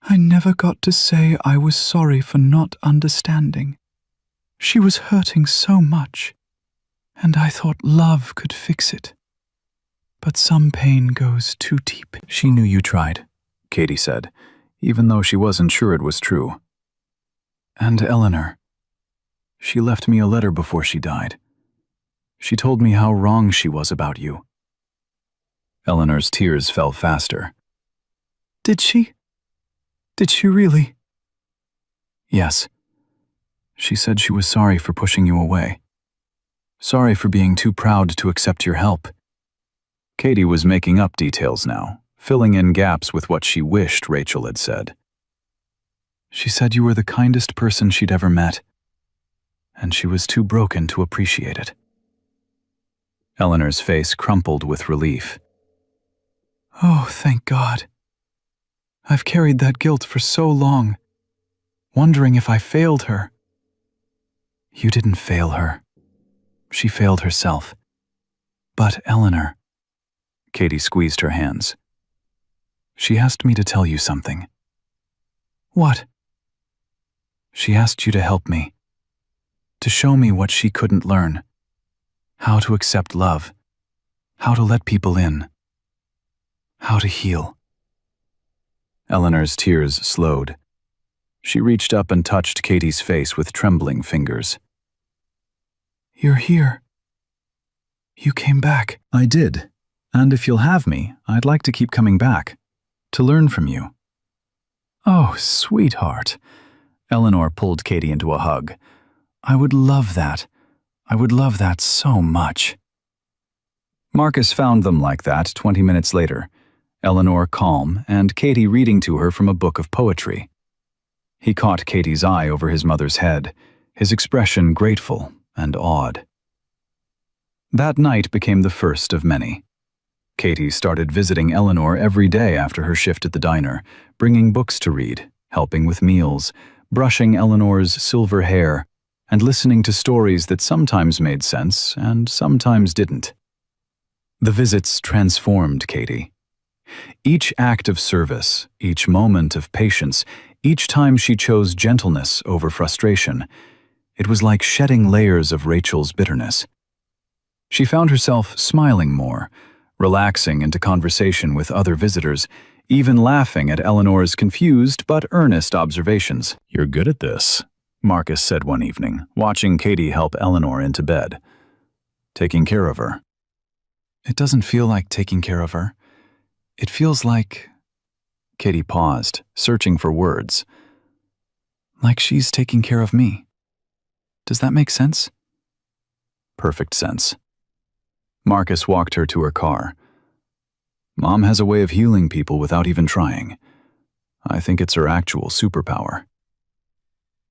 I never got to say I was sorry for not understanding. She was hurting so much, and I thought love could fix it. But some pain goes too deep. She knew you tried, Katie said, even though she wasn't sure it was true. And Eleanor. She left me a letter before she died. She told me how wrong she was about you. Eleanor's tears fell faster. Did she? Did she really? Yes. She said she was sorry for pushing you away. Sorry for being too proud to accept your help. Katie was making up details now, filling in gaps with what she wished Rachel had said. She said you were the kindest person she'd ever met, and she was too broken to appreciate it. Eleanor's face crumpled with relief. Oh, thank God. I've carried that guilt for so long, wondering if I failed her. You didn't fail her. She failed herself. But Eleanor, Katie squeezed her hands. She asked me to tell you something. What? She asked you to help me, to show me what she couldn't learn, how to accept love, how to let people in, how to heal. Eleanor's tears slowed. She reached up and touched Katie's face with trembling fingers. You're here. You came back. I did. And if you'll have me, I'd like to keep coming back, to learn from you. Oh, sweetheart. Eleanor pulled Katie into a hug. I would love that. I would love that so much. Marcus found them like that 20 minutes later, Eleanor calm, and Katie reading to her from a book of poetry. He caught Katie's eye over his mother's head, his expression grateful and awed. That night became the first of many. Katie started visiting Eleanor every day after her shift at the diner, bringing books to read, helping with meals, brushing Eleanor's silver hair, and listening to stories that sometimes made sense and sometimes didn't. The visits transformed Katie. Each act of service, each moment of patience, each time she chose gentleness over frustration, it was like shedding layers of Rachel's bitterness. She found herself smiling more, relaxing into conversation with other visitors, even laughing at Eleanor's confused but earnest observations. "You're good at this," Marcus said one evening, watching Katie help Eleanor into bed. "Taking care of her." "It doesn't feel like taking care of her. It feels like—" Katie paused, searching for words. "Like she's taking care of me. Does that make sense?" "Perfect sense." Marcus walked her to her car. "Mom has a way of healing people without even trying. I think it's her actual superpower."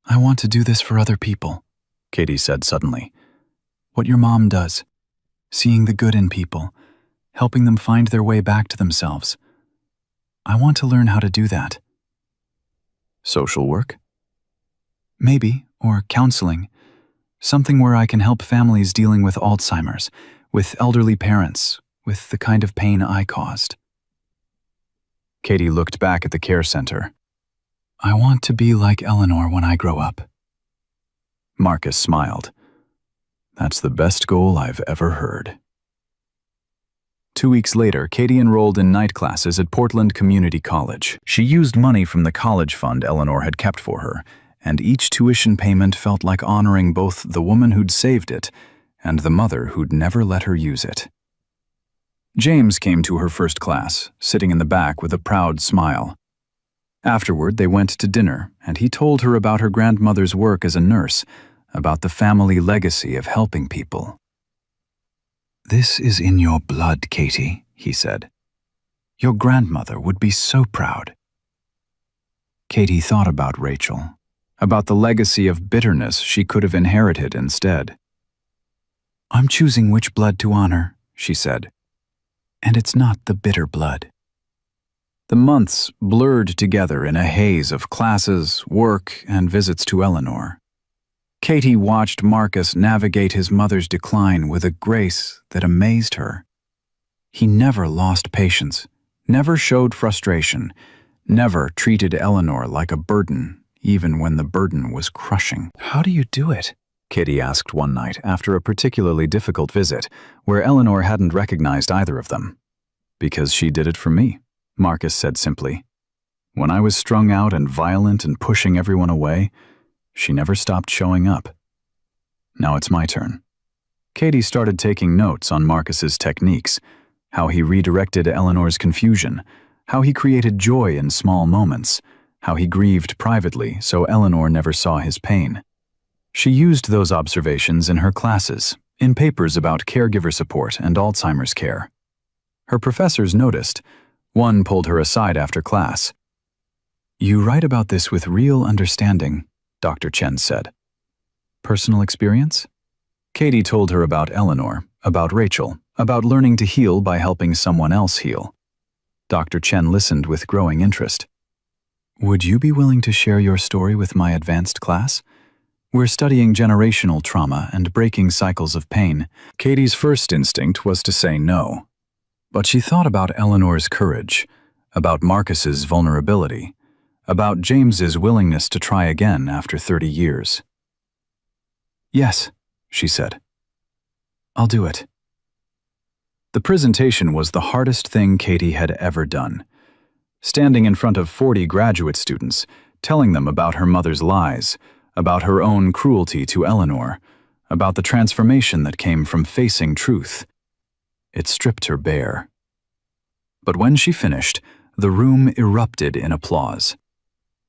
"I want to do this for other people," Katie said suddenly. "What your mom does, seeing the good in people, helping them find their way back to themselves. I want to learn how to do that." "Social work?" "Maybe, or counseling. Something where I can help families dealing with Alzheimer's, with elderly parents, with the kind of pain I caused." Katie looked back at the care center. "I want to be like Eleanor when I grow up." Marcus smiled. "That's the best goal I've ever heard." 2 weeks later, Katie enrolled in night classes at Portland Community College. She used money from the college fund Eleanor had kept for her, and each tuition payment felt like honoring both the woman who'd saved it and the mother who'd never let her use it. James came to her first class, sitting in the back with a proud smile. Afterward, they went to dinner, and he told her about her grandmother's work as a nurse, about the family legacy of helping people. "This is in your blood, Katie," he said. "Your grandmother would be so proud." Katie thought about Rachel, about the legacy of bitterness she could have inherited instead. "I'm choosing which blood to honor," she said. "And it's not the bitter blood." The months blurred together in a haze of classes, work, and visits to Eleanor. Katie watched Marcus navigate his mother's decline with a grace that amazed her. He never lost patience, never showed frustration, never treated Eleanor like a burden, even when the burden was crushing. "How do you do it?" Katie asked one night after a particularly difficult visit, where Eleanor hadn't recognized either of them. "Because she did it for me," Marcus said simply. "When I was strung out and violent and pushing everyone away, she never stopped showing up. Now it's my turn." Katie started taking notes on Marcus's techniques, how he redirected Eleanor's confusion, how he created joy in small moments, how he grieved privately so Eleanor never saw his pain. She used those observations in her classes, in papers about caregiver support and Alzheimer's care. Her professors noticed. One pulled her aside after class. "You write about this with real understanding," Dr. Chen said. "Personal experience?" Katie told her about Eleanor, about Rachel, about learning to heal by helping someone else heal. Dr. Chen listened with growing interest. "Would you be willing to share your story with my advanced class? We're studying generational trauma and breaking cycles of pain." Katie's first instinct was to say no. But she thought about Eleanor's courage, about Marcus's vulnerability, about James's willingness to try again after 30 years. "Yes," she said. "I'll do it." The presentation was the hardest thing Katie had ever done. Standing in front of 40 graduate students, telling them about her mother's lies, about her own cruelty to Eleanor, about the transformation that came from facing truth. It stripped her bare. But when she finished, the room erupted in applause.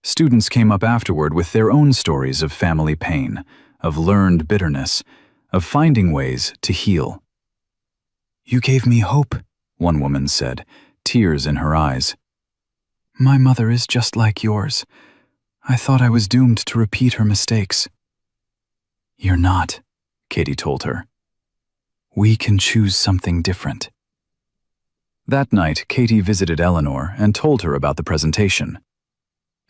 Students came up afterward with their own stories of family pain, of learned bitterness, of finding ways to heal. "You gave me hope," one woman said, tears in her eyes. "My mother is just like yours. I thought I was doomed to repeat her mistakes." "You're not," Katie told her. "We can choose something different." That night, Katie visited Eleanor and told her about the presentation.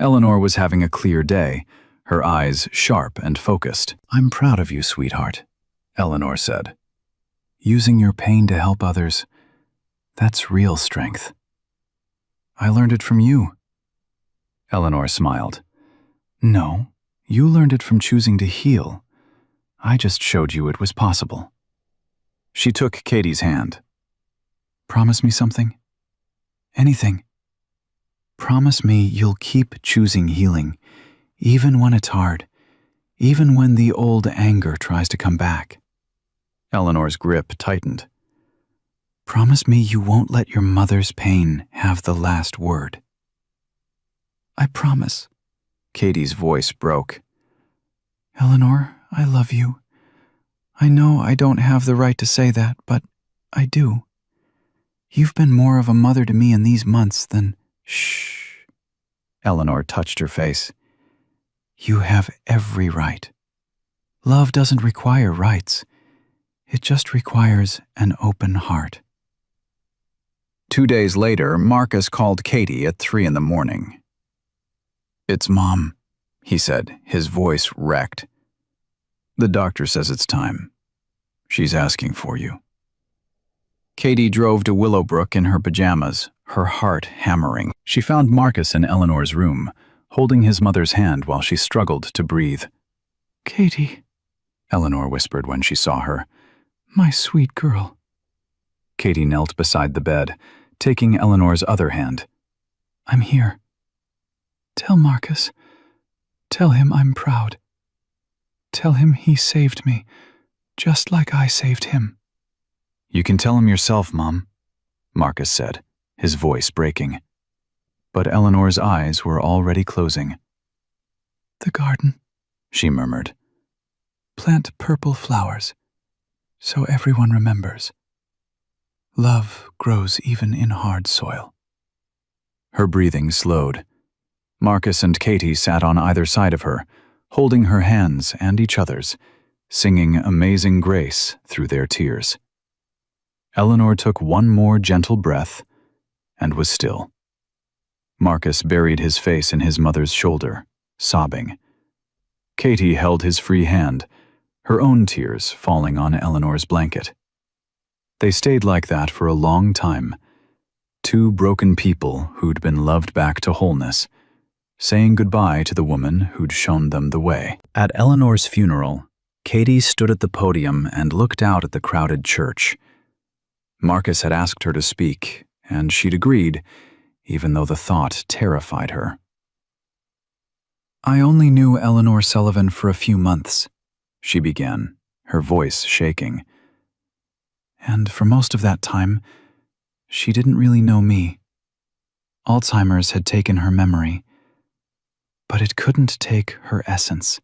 Eleanor was having a clear day, her eyes sharp and focused. "I'm proud of you, sweetheart," Eleanor said. "Using your pain to help others, that's real strength." "I learned it from you." Eleanor smiled. "No, you learned it from choosing to heal. I just showed you it was possible." She took Katie's hand. "Promise me something? Anything. Promise me you'll keep choosing healing, even when it's hard, even when the old anger tries to come back." Eleanor's grip tightened. "Promise me you won't let your mother's pain have the last word." "I promise." Katie's voice broke. "Eleanor, I love you. I know I don't have the right to say that, but I do. You've been more of a mother to me in these months than—" "Shh." Eleanor touched her face. "You have every right. Love doesn't require rights. It just requires an open heart." 2 days later, Marcus called Katie at 3 a.m. "It's Mom," he said, his voice wrecked. "The doctor says it's time. She's asking for you." Katie drove to Willowbrook in her pajamas, her heart hammering. She found Marcus in Eleanor's room, holding his mother's hand while she struggled to breathe. "Katie," Eleanor whispered when she saw her. "My sweet girl." Katie knelt beside the bed, taking Eleanor's other hand. "I'm here. Tell Marcus. Tell him I'm proud. Tell him he saved me, just like I saved him." "You can tell him yourself, Mom," Marcus said, his voice breaking. But Eleanor's eyes were already closing. "The garden," she murmured. "Plant purple flowers, so everyone remembers. Love grows even in hard soil." Her breathing slowed. Marcus and Katie sat on either side of her, holding her hands and each other's, singing Amazing Grace through their tears. Eleanor took one more gentle breath and was still. Marcus buried his face in his mother's shoulder, sobbing. Katie held his free hand, her own tears falling on Eleanor's blanket. They stayed like that for a long time, two broken people who'd been loved back to wholeness, saying goodbye to the woman who'd shown them the way. At Eleanor's funeral, Katie stood at the podium and looked out at the crowded church. Marcus had asked her to speak, and she'd agreed, even though the thought terrified her. "I only knew Eleanor Sullivan for a few months," she began, her voice shaking. "And for most of that time, she didn't really know me. Alzheimer's had taken her memory. But it couldn't take her essence.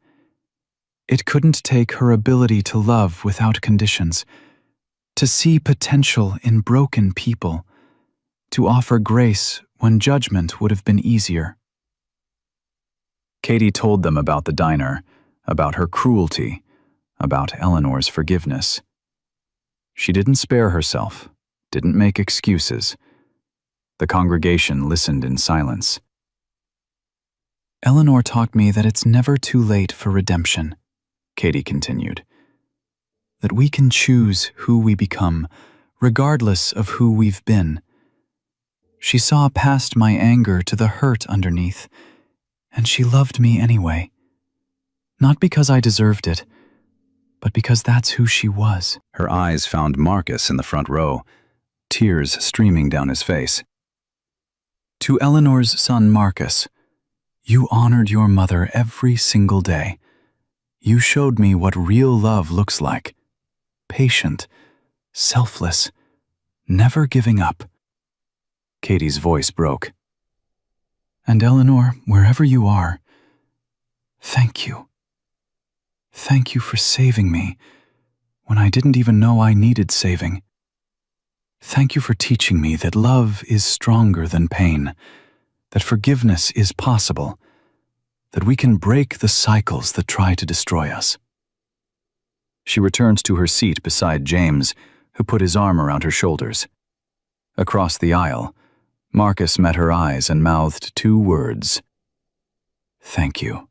It couldn't take her ability to love without conditions, to see potential in broken people, to offer grace when judgment would have been easier." Katie told them about the diner, about her cruelty, about Eleanor's forgiveness. She didn't spare herself, didn't make excuses. The congregation listened in silence. "Eleanor taught me that it's never too late for redemption," Katie continued. "That we can choose who we become, regardless of who we've been. She saw past my anger to the hurt underneath, and she loved me anyway. Not because I deserved it, but because that's who she was." Her eyes found Marcus in the front row, tears streaming down his face. "To Eleanor's son Marcus, you honored your mother every single day. You showed me what real love looks like. Patient, selfless, never giving up." Katie's voice broke. "And Eleanor, wherever you are, thank you. Thank you for saving me when I didn't even know I needed saving." Thank you for teaching me that love is stronger than pain, that forgiveness is possible, that we can break the cycles that try to destroy us. She returned to her seat beside James, who put his arm around her shoulders. Across the aisle, Marcus met her eyes and mouthed 2 words. Thank you.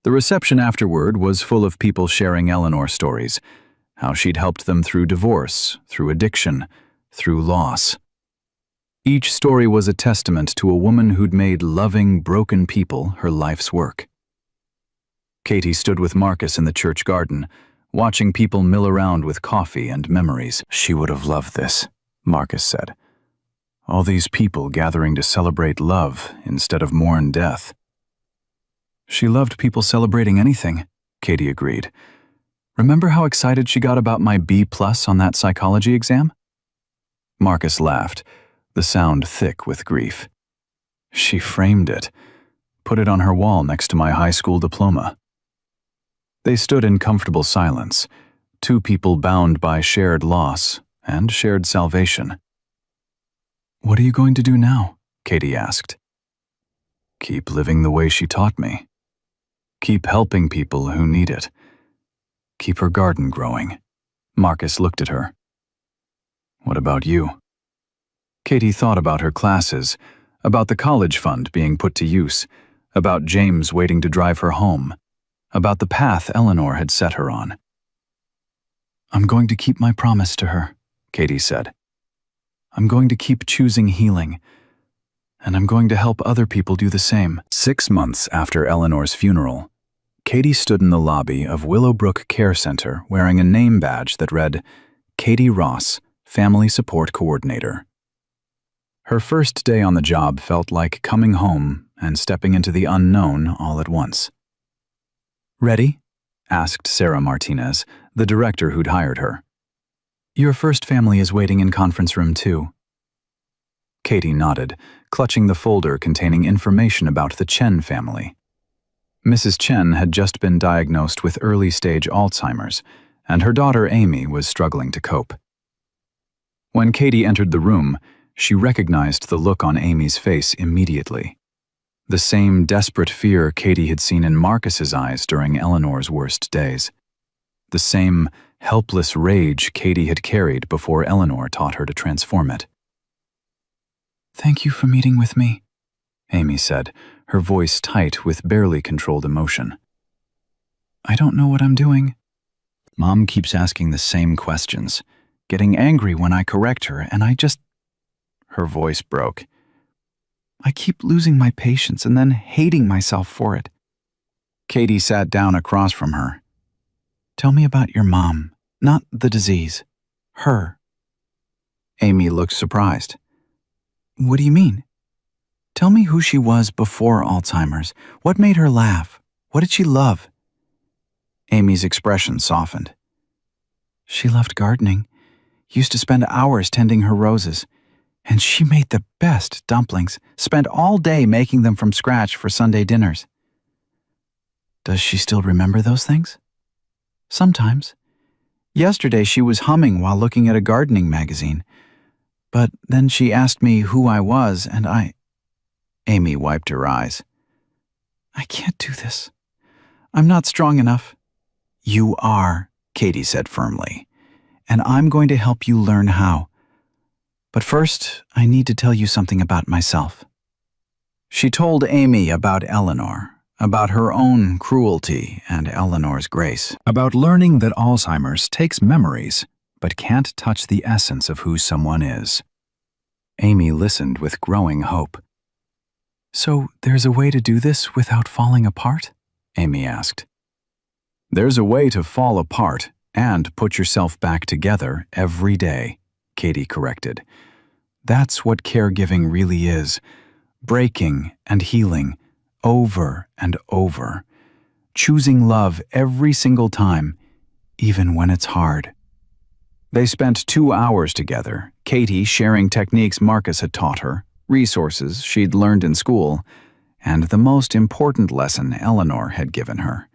The reception afterward was full of people sharing Eleanor stories, how she'd helped them through divorce, through addiction, through loss. Each story was a testament to a woman who'd made loving, broken people her life's work. Katie stood with Marcus in the church garden, watching people mill around with coffee and memories. She would have loved this, Marcus said. All these people gathering to celebrate love instead of mourn death. She loved people celebrating anything, Katie agreed. Remember how excited she got about my B+ on that psychology exam? Marcus laughed, the sound thick with grief. She framed it, put it on her wall next to my high school diploma. They stood in comfortable silence, 2 people bound by shared loss and shared salvation. What are you going to do now? Katie asked. Keep living the way she taught me. Keep helping people who need it. Keep her garden growing. Marcus looked at her. What about you? Katie thought about her classes, about the college fund being put to use, about James waiting to drive her home, about the path Eleanor had set her on. I'm going to keep my promise to her, Katie said. I'm going to keep choosing healing, and I'm going to help other people do the same. 6 months after Eleanor's funeral, Katie stood in the lobby of Willowbrook Care Center wearing a name badge that read, Katie Ross, Family Support Coordinator. Her first day on the job felt like coming home and stepping into the unknown all at once. Ready? Asked Sarah Martinez, the director who'd hired her. Your first family is waiting in conference room 2. Katie nodded, clutching the folder containing information about the Chen family. Mrs. Chen had just been diagnosed with early-stage Alzheimer's, and her daughter Amy was struggling to cope. When Katie entered the room, she recognized the look on Amy's face immediately. The same desperate fear Katie had seen in Marcus's eyes during Eleanor's worst days. The same helpless rage Katie had carried before Eleanor taught her to transform it. Thank you for meeting with me, Amy said, her voice tight with barely controlled emotion. I don't know what I'm doing. Mom keeps asking the same questions, getting angry when I correct her, and Her voice broke. I keep losing my patience and then hating myself for it. Katie sat down across from her. Tell me about your mom, not the disease. Her. Amy looked surprised. What do you mean? Tell me who she was before Alzheimer's. What made her laugh? What did she love? Amy's expression softened. She loved gardening. Used to spend hours tending her roses. And she made the best dumplings, spent all day making them from scratch for Sunday dinners. Does she still remember those things? Sometimes. Yesterday she was humming while looking at a gardening magazine. But then she asked me who I was, and Amy wiped her eyes. I can't do this. I'm not strong enough. You are, Katie said firmly, and I'm going to help you learn how. But first, I need to tell you something about myself. She told Amy about Eleanor, about her own cruelty and Eleanor's grace, about learning that Alzheimer's takes memories, but can't touch the essence of who someone is. Amy listened with growing hope. So there's a way to do this without falling apart? Amy asked. There's a way to fall apart and put yourself back together every day, Katie corrected. That's what caregiving really is. Breaking and healing, over and over. Choosing love every single time, even when it's hard. They spent 2 hours together, Katie sharing techniques Marcus had taught her, resources she'd learned in school, and the most important lesson Eleanor had given her.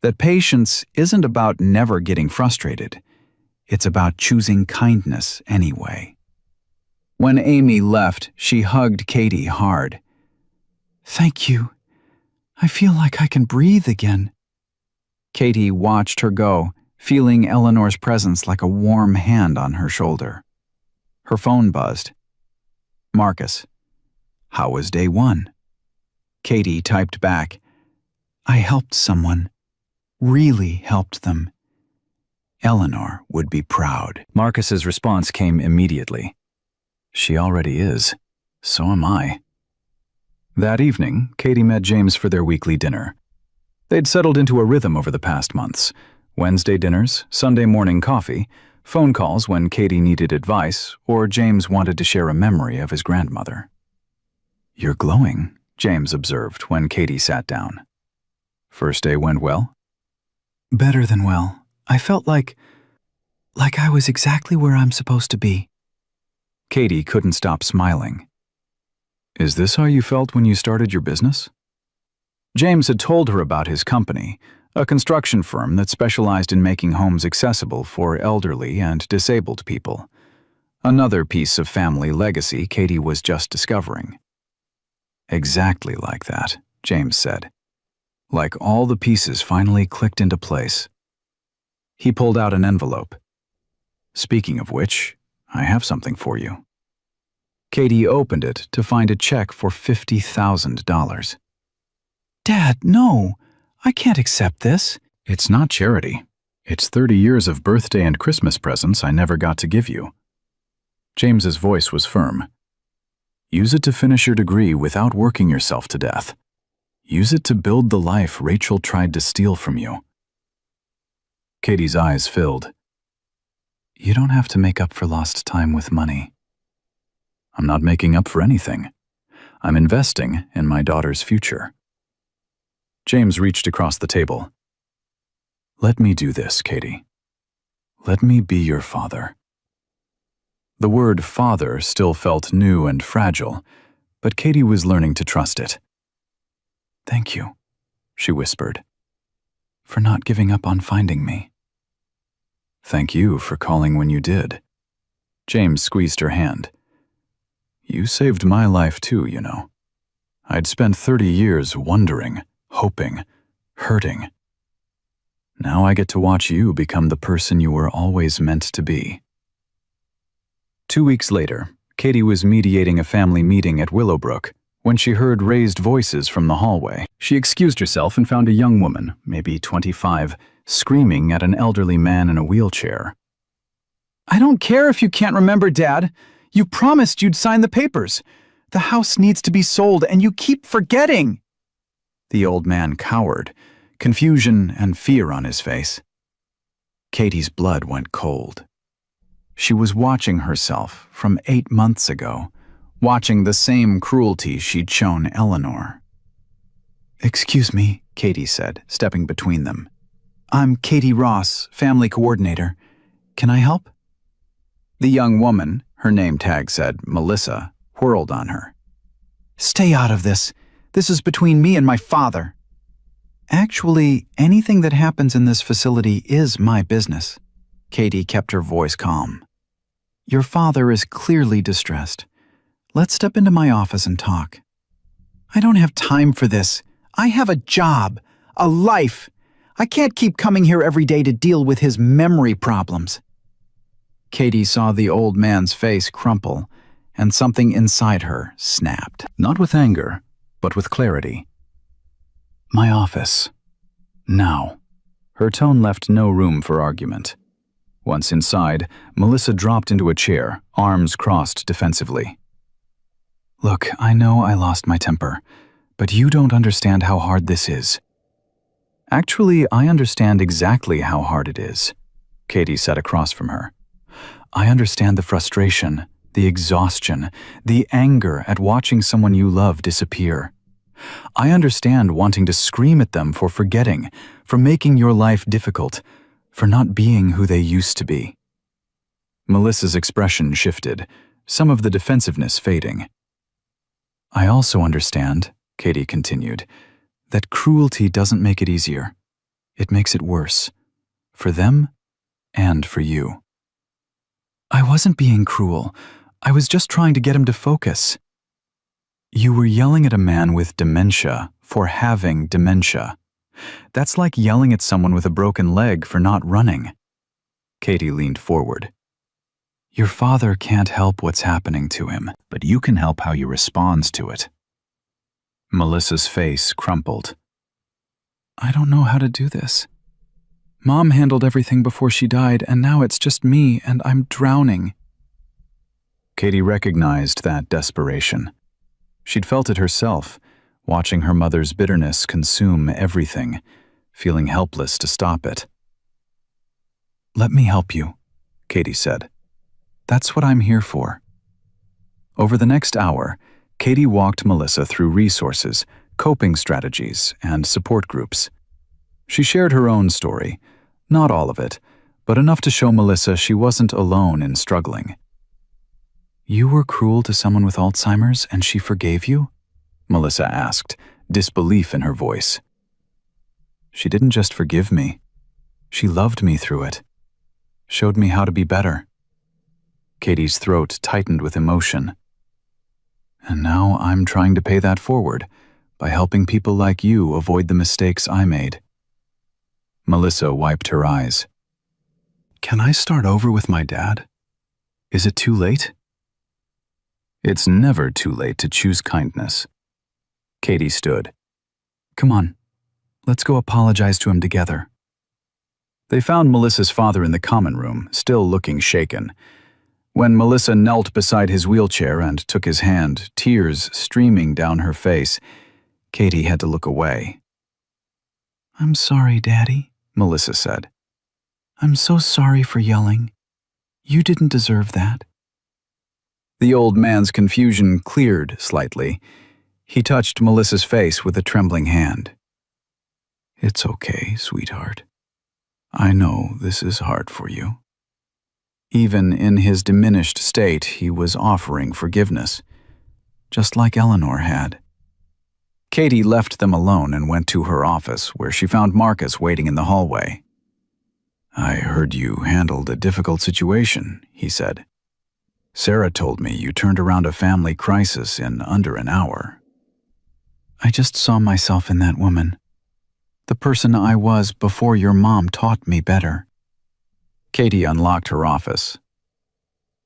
That patience isn't about never getting frustrated. It's about choosing kindness anyway. When Amy left, she hugged Katie hard. "Thank you. I feel like I can breathe again." Katie watched her go, feeling Eleanor's presence like a warm hand on her shoulder. Her phone buzzed. "Marcus, how was day 1? Katie typed back, "I helped someone. Really helped them. Eleanor would be proud." Marcus's response came immediately. "She already is. So am I." That evening, Katie met James for their weekly dinner. They'd settled into a rhythm over the past months. Wednesday dinners, Sunday morning coffee, phone calls when Katie needed advice or James wanted to share a memory of his grandmother. "You're glowing," James observed when Katie sat down. "First day went well?" "Better than well. I felt like I was exactly where I'm supposed to be." Katie couldn't stop smiling. "Is this how you felt when you started your business?" James had told her about his company, a construction firm that specialized in making homes accessible for elderly and disabled people. Another piece of family legacy Katie was just discovering. "Exactly like that," James said. "Like all the pieces finally clicked into place." He pulled out an envelope. "Speaking of which, I have something for you." Katie opened it to find a check for $50,000. "Dad, no! I can't accept this." "It's not charity. It's 30 years of birthday and Christmas presents I never got to give you." James's voice was firm. "Use it to finish your degree without working yourself to death. Use it to build the life Rachel tried to steal from you." Katie's eyes filled. "You don't have to make up for lost time with money." "I'm not making up for anything. I'm investing in my daughter's future." James reached across the table. "Let me do this, Katie. Let me be your father." The word father still felt new and fragile, but Katie was learning to trust it. "Thank you," she whispered, "for not giving up on finding me." "Thank you for calling when you did." James squeezed her hand. "You saved my life too, you know. I'd spent 30 years wondering, hoping, hurting. Now I get to watch you become the person you were always meant to be." 2 weeks later, Katie was mediating a family meeting at Willowbrook when she heard raised voices from the hallway. She excused herself and found a young woman, maybe 25, screaming at an elderly man in a wheelchair. "I don't care if you can't remember, Dad. You promised you'd sign the papers. The house needs to be sold and you keep forgetting." The old man cowered, confusion and fear on his face. Katie's blood went cold. She was watching herself from 8 months ago, watching the same cruelty she'd shown Eleanor. "Excuse me," Katie said, stepping between them. "I'm Katie Ross, family coordinator. Can I help?" The young woman, her name tag said Melissa, whirled on her. "Stay out of this. This is between me and my father." "Actually, anything that happens in this facility is my business." Katie kept her voice calm. "Your father is clearly distressed. Let's step into my office and talk." "I don't have time for this. I have a job, a life. I can't keep coming here every day to deal with his memory problems." Katie saw the old man's face crumple, and something inside her snapped. Not with anger, but with clarity. "My office. Now." Her tone left no room for argument. Once inside, Melissa dropped into a chair, arms crossed defensively. "Look, I know I lost my temper, but you don't understand how hard this is." "Actually, I understand exactly how hard it is," Katie sat across from her. "I understand the frustration, the exhaustion, the anger at watching someone you love disappear. I understand wanting to scream at them for forgetting, for making your life difficult, for not being who they used to be." Melissa's expression shifted, some of the defensiveness fading. "I also understand," Katie continued, "that cruelty doesn't make it easier. It makes it worse. For them and for you." I wasn't being cruel. I was just trying to get him to focus. You were yelling at a man with dementia for having dementia. That's like yelling at someone with a broken leg for not running. Katie leaned forward. Your father can't help what's happening to him, but you can help how he responds to it. Melissa's face crumpled. I don't know how to do this. Mom handled everything before she died, and now it's just me, and I'm drowning. Katie recognized that desperation. She'd felt it herself, watching her mother's bitterness consume everything, feeling helpless to stop it. Let me help you, Katie said. That's what I'm here for. Over the next hour, Katie walked Melissa through resources, coping strategies, and support groups. She shared her own story, not all of it, but enough to show Melissa she wasn't alone in struggling. You were cruel to someone with Alzheimer's and she forgave you? Melissa asked, disbelief in her voice. She didn't just forgive me. She loved me through it. Showed me how to be better. Katie's throat tightened with emotion. And now I'm trying to pay that forward by helping people like you avoid the mistakes I made. Melissa wiped her eyes. Can I start over with my dad? Is it too late? It's never too late to choose kindness. Katie stood. Come on, let's go apologize to him together. They found Melissa's father in the common room, still looking shaken. When Melissa knelt beside his wheelchair and took his hand, tears streaming down her face, Katie had to look away. I'm sorry, Daddy, Melissa said. I'm so sorry for yelling. You didn't deserve that. The old man's confusion cleared slightly. He touched Melissa's face with a trembling hand. It's okay, sweetheart. I know this is hard for you. Even in his diminished state, he was offering forgiveness, just like Eleanor had. Katie left them alone and went to her office, where she found Marcus waiting in the hallway. I heard you handled a difficult situation, he said. Sarah told me you turned around a family crisis in under an hour. I just saw myself in that woman. The person I was before your mom taught me better. Katie unlocked her office.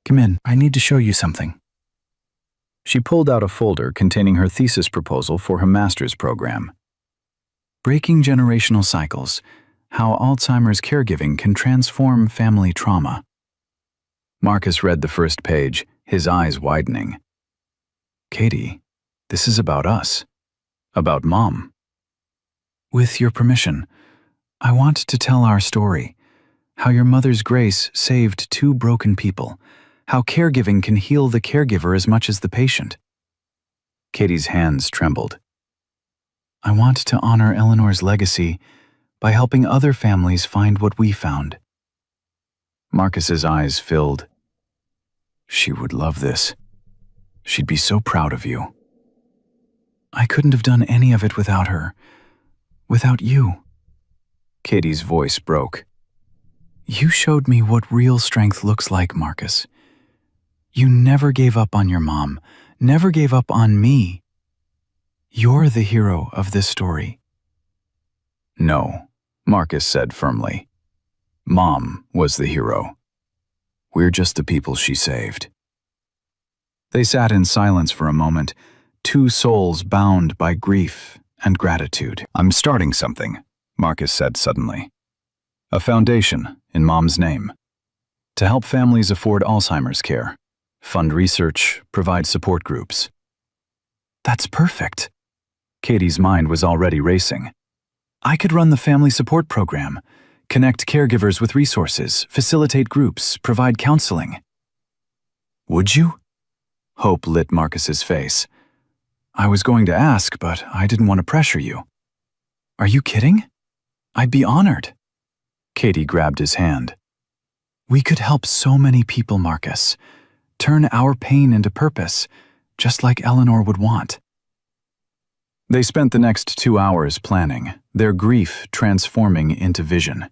Come in, I need to show you something. She pulled out a folder containing her thesis proposal for her master's program. Breaking Generational Cycles: How Alzheimer's Caregiving Can Transform Family Trauma. Marcus read the first page, his eyes widening. Katie, this is about us. About Mom. With your permission, I want to tell our story. How your mother's grace saved 2 broken people. How caregiving can heal the caregiver as much as the patient. Katie's hands trembled. I want to honor Eleanor's legacy by helping other families find what we found. Marcus's eyes filled. She would love this. She'd be so proud of you. I couldn't have done any of it without her. Without you. Katie's voice broke. You showed me what real strength looks like, Marcus. You never gave up on your mom, never gave up on me. You're the hero of this story. No, Marcus said firmly. Mom was the hero. We're just the people she saved. They sat in silence for a moment, 2 souls bound by grief and gratitude. I'm starting something, Marcus said suddenly. A foundation in Mom's name. To help families afford Alzheimer's care, fund research, provide support groups. That's perfect. Katie's mind was already racing. I could run the family support program, connect caregivers with resources, facilitate groups, provide counseling. Would you? Hope lit Marcus's face. I was going to ask, but I didn't want to pressure you. Are you kidding? I'd be honored. Katie grabbed his hand. We could help so many people, Marcus. Turn our pain into purpose, just like Eleanor would want. They spent the next 2 hours planning, their grief transforming into vision.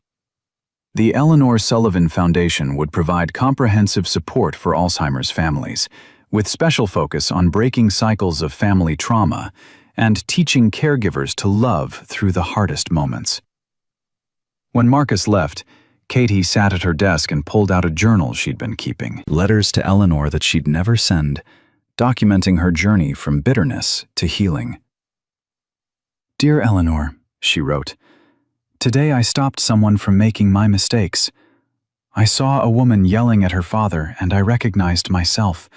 The Eleanor Sullivan Foundation would provide comprehensive support for Alzheimer's families, with special focus on breaking cycles of family trauma and teaching caregivers to love through the hardest moments. When Marcus left, Katie sat at her desk and pulled out a journal she'd been keeping, letters to Eleanor that she'd never send, documenting her journey from bitterness to healing. "Dear Eleanor," she wrote, "today I stopped someone from making my mistakes. I saw a woman yelling at her father and I recognized myself,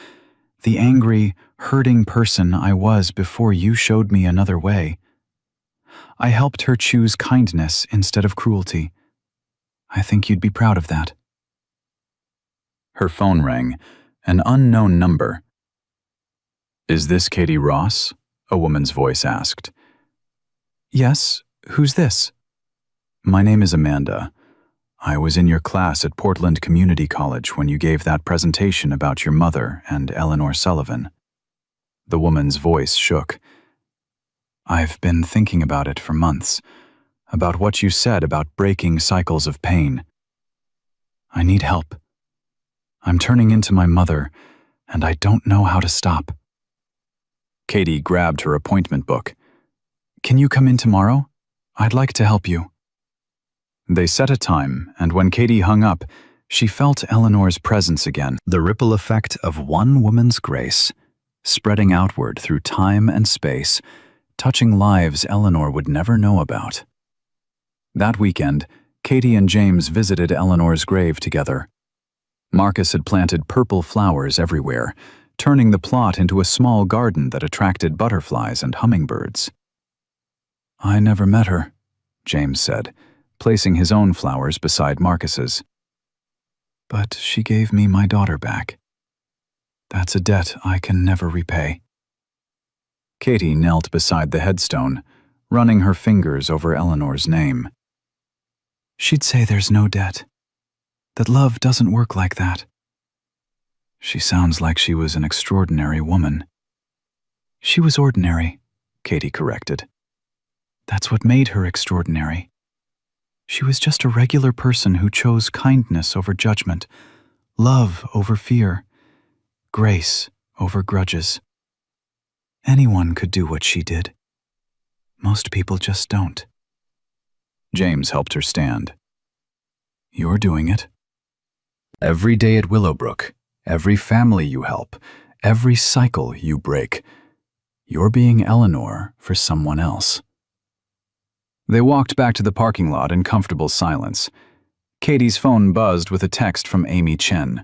the angry, hurting person I was before you showed me another way. I helped her choose kindness instead of cruelty. I think you'd be proud of that." Her phone rang, an unknown number. "Is this Katie Ross?" a woman's voice asked. "Yes, who's this?" "My name is Amanda. I was in your class at Portland Community College when you gave that presentation about your mother and Eleanor Sullivan." The woman's voice shook. "I've been thinking about it for months, about what you said about breaking cycles of pain. I need help. I'm turning into my mother, and I don't know how to stop." Katie grabbed her appointment book. "Can you come in tomorrow? I'd like to help you." They set a time, and when Katie hung up, she felt Eleanor's presence again, the ripple effect of one woman's grace, spreading outward through time and space, touching lives Eleanor would never know about. That weekend, Katie and James visited Eleanor's grave together. Marcus had planted purple flowers everywhere, turning the plot into a small garden that attracted butterflies and hummingbirds. "I never met her," James said, placing his own flowers beside Marcus's. "But she gave me my daughter back. That's a debt I can never repay." Katie knelt beside the headstone, running her fingers over Eleanor's name. "She'd say there's no debt, that love doesn't work like that." "She sounds like she was an extraordinary woman." "She was ordinary," Katie corrected. "That's what made her extraordinary. She was just a regular person who chose kindness over judgment, love over fear, grace over grudges. Anyone could do what she did. Most people just don't." James helped her stand. "You're doing it. Every day at Willowbrook, every family you help, every cycle you break, you're being Eleanor for someone else." They walked back to the parking lot in comfortable silence. Katie's phone buzzed with a text from Amy Chen.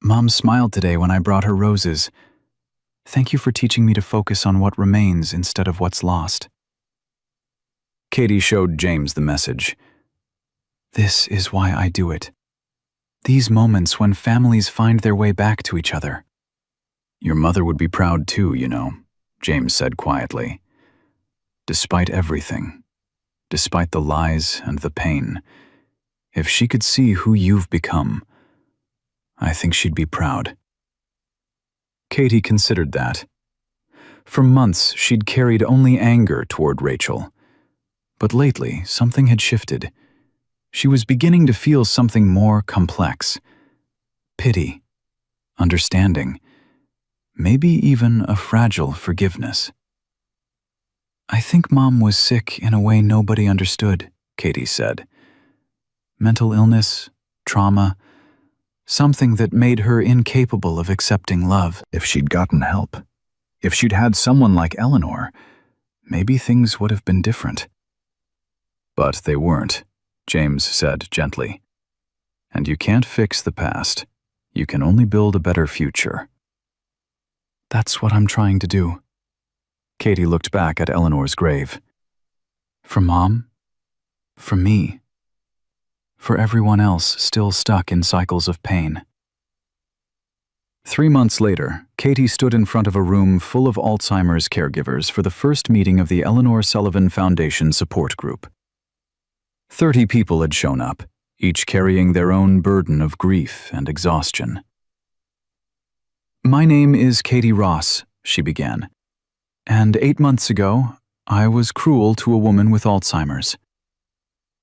"Mom smiled today when I brought her roses. Thank you for teaching me to focus on what remains instead of what's lost." Katie showed James the message. "This is why I do it. These moments when families find their way back to each other." "Your mother would be proud too, you know," James said quietly. "Despite everything, despite the lies and the pain, if she could see who you've become, I think she'd be proud." Katie considered that. For months, she'd carried only anger toward Rachel. But lately, something had shifted. She was beginning to feel something more complex. Pity, understanding, maybe even a fragile forgiveness. "I think Mom was sick in a way nobody understood," Katie said. "Mental illness, trauma, something that made her incapable of accepting love. If she'd gotten help, if she'd had someone like Eleanor, maybe things would have been different." "But they weren't," James said gently. "And you can't fix the past. You can only build a better future." "That's what I'm trying to do." Katie looked back at Eleanor's grave. "For Mom, for me, for everyone else still stuck in cycles of pain." 3 months later, Katie stood in front of a room full of Alzheimer's caregivers for the first meeting of the Eleanor Sullivan Foundation support group. 30 people had shown up, each carrying their own burden of grief and exhaustion. "My name is Katie Ross," she began, "and 8 months ago, I was cruel to a woman with Alzheimer's.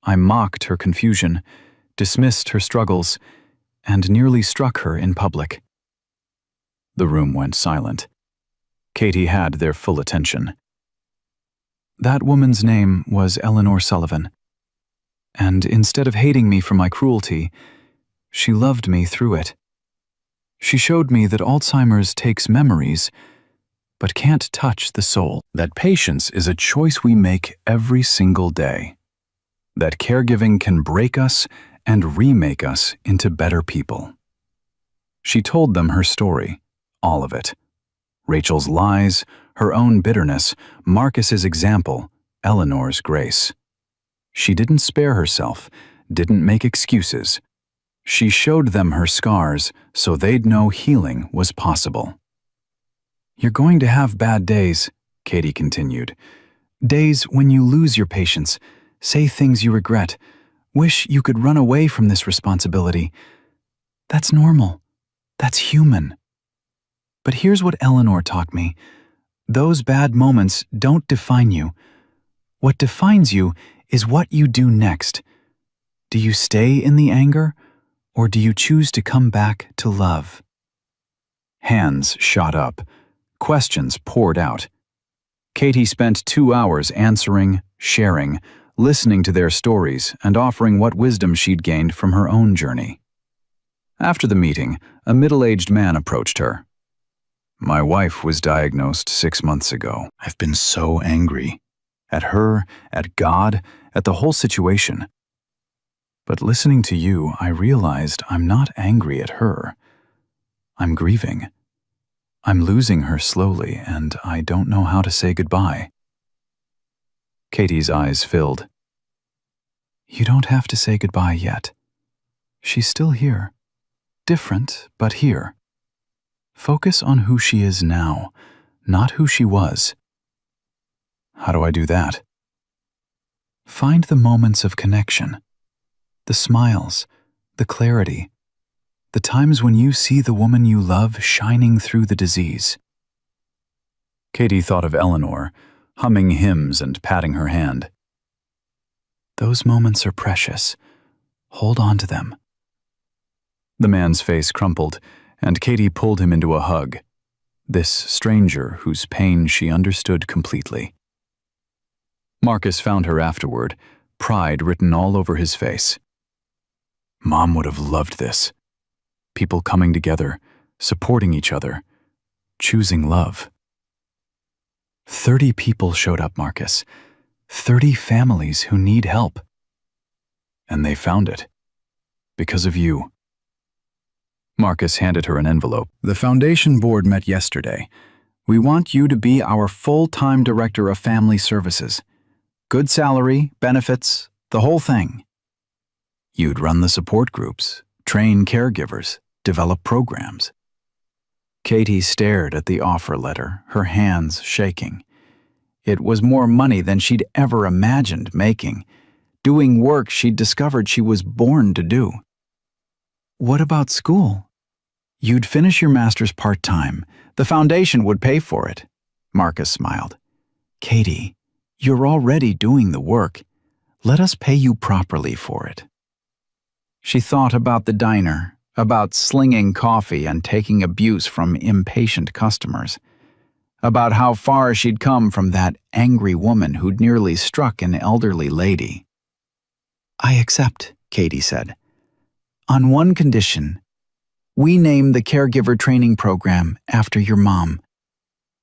I mocked her confusion, dismissed her struggles, and nearly struck her in public. The room went silent. Katie had their full attention. That woman's name was Eleanor Sullivan, and instead of hating me for my cruelty, she loved me through it. She showed me that Alzheimer's takes memories, but can't touch the soul. That patience is a choice we make every single day. That caregiving can break us and remake us into better people. She told them her story, all of it. Rachel's lies, her own bitterness, Marcus's example, Eleanor's grace. She didn't spare herself, didn't make excuses. She showed them her scars so they'd know healing was possible. You're going to have bad days, Katie continued. Days when you lose your patience, say things you regret, wish you could run away from this responsibility. That's normal. That's human. But here's what Eleanor taught me. Those bad moments don't define you. What defines you is what you do next. Do you stay in the anger, or do you choose to come back to love? Hands shot up. Questions poured out. Katie spent 2 hours answering, sharing, listening to their stories, and offering what wisdom she'd gained from her own journey. After the meeting, a middle-aged man approached her. My wife was diagnosed 6 months ago. I've been so angry. At her, at God, at the whole situation. But listening to you, I realized I'm not angry at her. I'm grieving. I'm losing her slowly, and I don't know how to say goodbye. Katie's eyes filled. You don't have to say goodbye yet. She's still here. Different, but here. Focus on who she is now, not who she was. How do I do that? Find the moments of connection. The smiles, the clarity, the times when you see the woman you love shining through the disease. Katie thought of Eleanor, humming hymns and patting her hand. Those moments are precious. Hold on to them. The man's face crumpled, and Katie pulled him into a hug. This stranger whose pain she understood completely. Marcus found her afterward, pride written all over his face. Mom would have loved this. People coming together, supporting each other, choosing love. 30 people showed up, Marcus. 30 families who need help. And they found it. Because of you. Marcus handed her an envelope. The foundation board met yesterday. We want you to be our full-time director of family services. Good salary, benefits, the whole thing. You'd run the support groups, train caregivers, develop programs. Katie stared at the offer letter, her hands shaking. It was more money than she'd ever imagined making, doing work she'd discovered she was born to do. What about school? You'd finish your master's part-time. The foundation would pay for it. Marcus smiled. Katie, you're already doing the work. Let us pay you properly for it. She thought about the diner, about slinging coffee and taking abuse from impatient customers, about how far she'd come from that angry woman who'd nearly struck an elderly lady. I accept, Katie said. On one condition. We name the caregiver training program after your mom.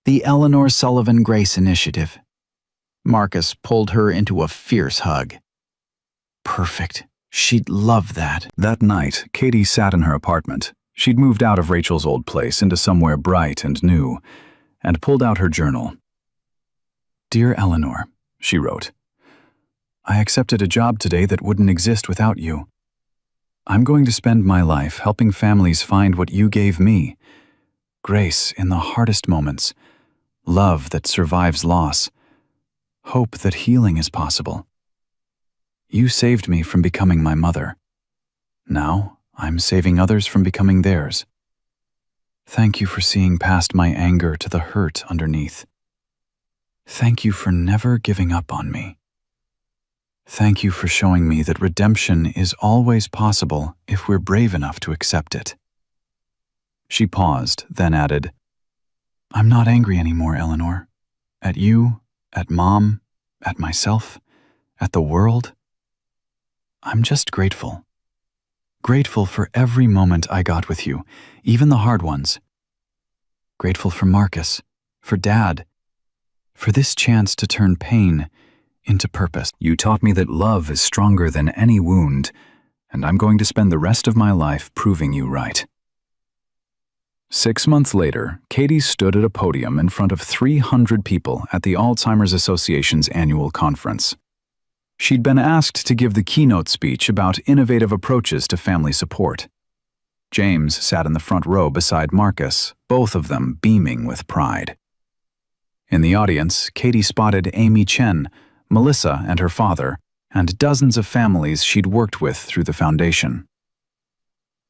The Eleanor Sullivan Grace Initiative. Marcus pulled her into a fierce hug. Perfect. She'd love that. That night, Katie sat in her apartment. She'd moved out of Rachel's old place into somewhere bright and new, and pulled out her journal. Dear Eleanor, she wrote, I accepted a job today that wouldn't exist without you. I'm going to spend my life helping families find what you gave me. Grace in the hardest moments, love that survives loss, hope that healing is possible. You saved me from becoming my mother. Now, I'm saving others from becoming theirs. Thank you for seeing past my anger to the hurt underneath. Thank you for never giving up on me. Thank you for showing me that redemption is always possible if we're brave enough to accept it." She paused, then added, "I'm not angry anymore, Eleanor. At you, at Mom, at myself, at the world. I'm just grateful. Grateful for every moment I got with you, even the hard ones. Grateful for Marcus, for Dad, for this chance to turn pain into purpose. You taught me that love is stronger than any wound, and I'm going to spend the rest of my life proving you right." 6 months later, Katie stood at a podium in front of 300 people at the Alzheimer's Association's annual conference. She'd been asked to give the keynote speech about innovative approaches to family support. James sat in the front row beside Marcus, both of them beaming with pride. In the audience, Katie spotted Amy Chen, Melissa and her father, and dozens of families she'd worked with through the foundation.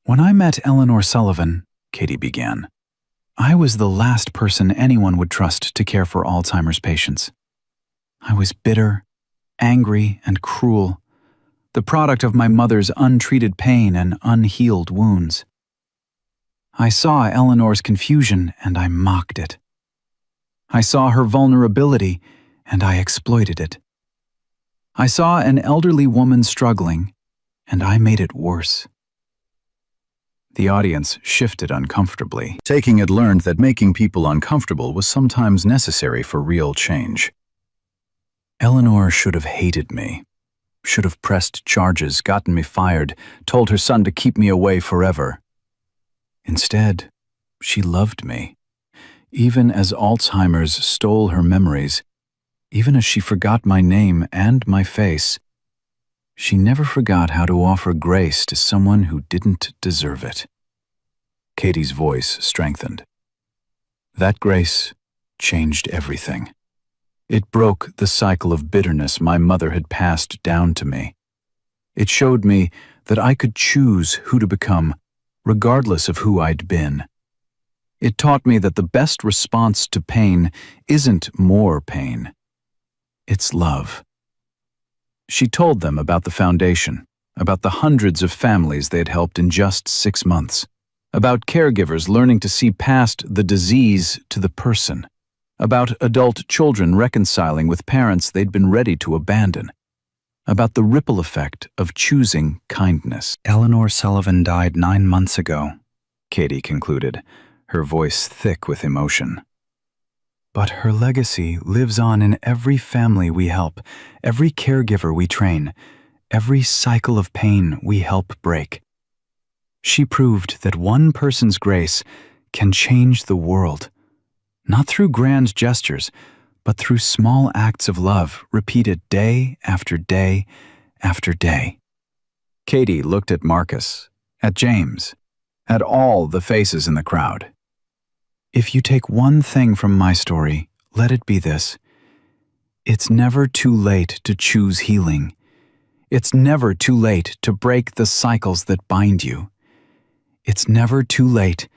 "When I met Eleanor Sullivan," Katie began, "I was the last person anyone would trust to care for Alzheimer's patients. I was bitter, angry, and cruel, the product of my mother's untreated pain and unhealed wounds. I saw Eleanor's confusion and I mocked it. I saw her vulnerability and I exploited it. I saw an elderly woman struggling and I made it worse." The audience shifted uncomfortably. Taking had learned that making people uncomfortable was sometimes necessary for real change. "Eleanor should have hated me, should have pressed charges, gotten me fired, told her son to keep me away forever. Instead, she loved me, even as Alzheimer's stole her memories, even as she forgot my name and my face. She never forgot how to offer grace to someone who didn't deserve it." Katie's voice strengthened. "That grace changed everything. It broke the cycle of bitterness my mother had passed down to me. It showed me that I could choose who to become, regardless of who I'd been. It taught me that the best response to pain isn't more pain. It's love." She told them about the foundation, about the hundreds of families they had helped in just 6 months, about caregivers learning to see past the disease to the person, about adult children reconciling with parents they'd been ready to abandon, about the ripple effect of choosing kindness. "Eleanor Sullivan died 9 months ago," Katie concluded, her voice thick with emotion. "But her legacy lives on in every family we help, every caregiver we train, every cycle of pain we help break. She proved that one person's grace can change the world, not through grand gestures, but through small acts of love repeated day after day after day." Katie looked at Marcus, at James, at all the faces in the crowd. "If you take one thing from my story, let it be this. It's never too late to choose healing. It's never too late to break the cycles that bind you. It's never too late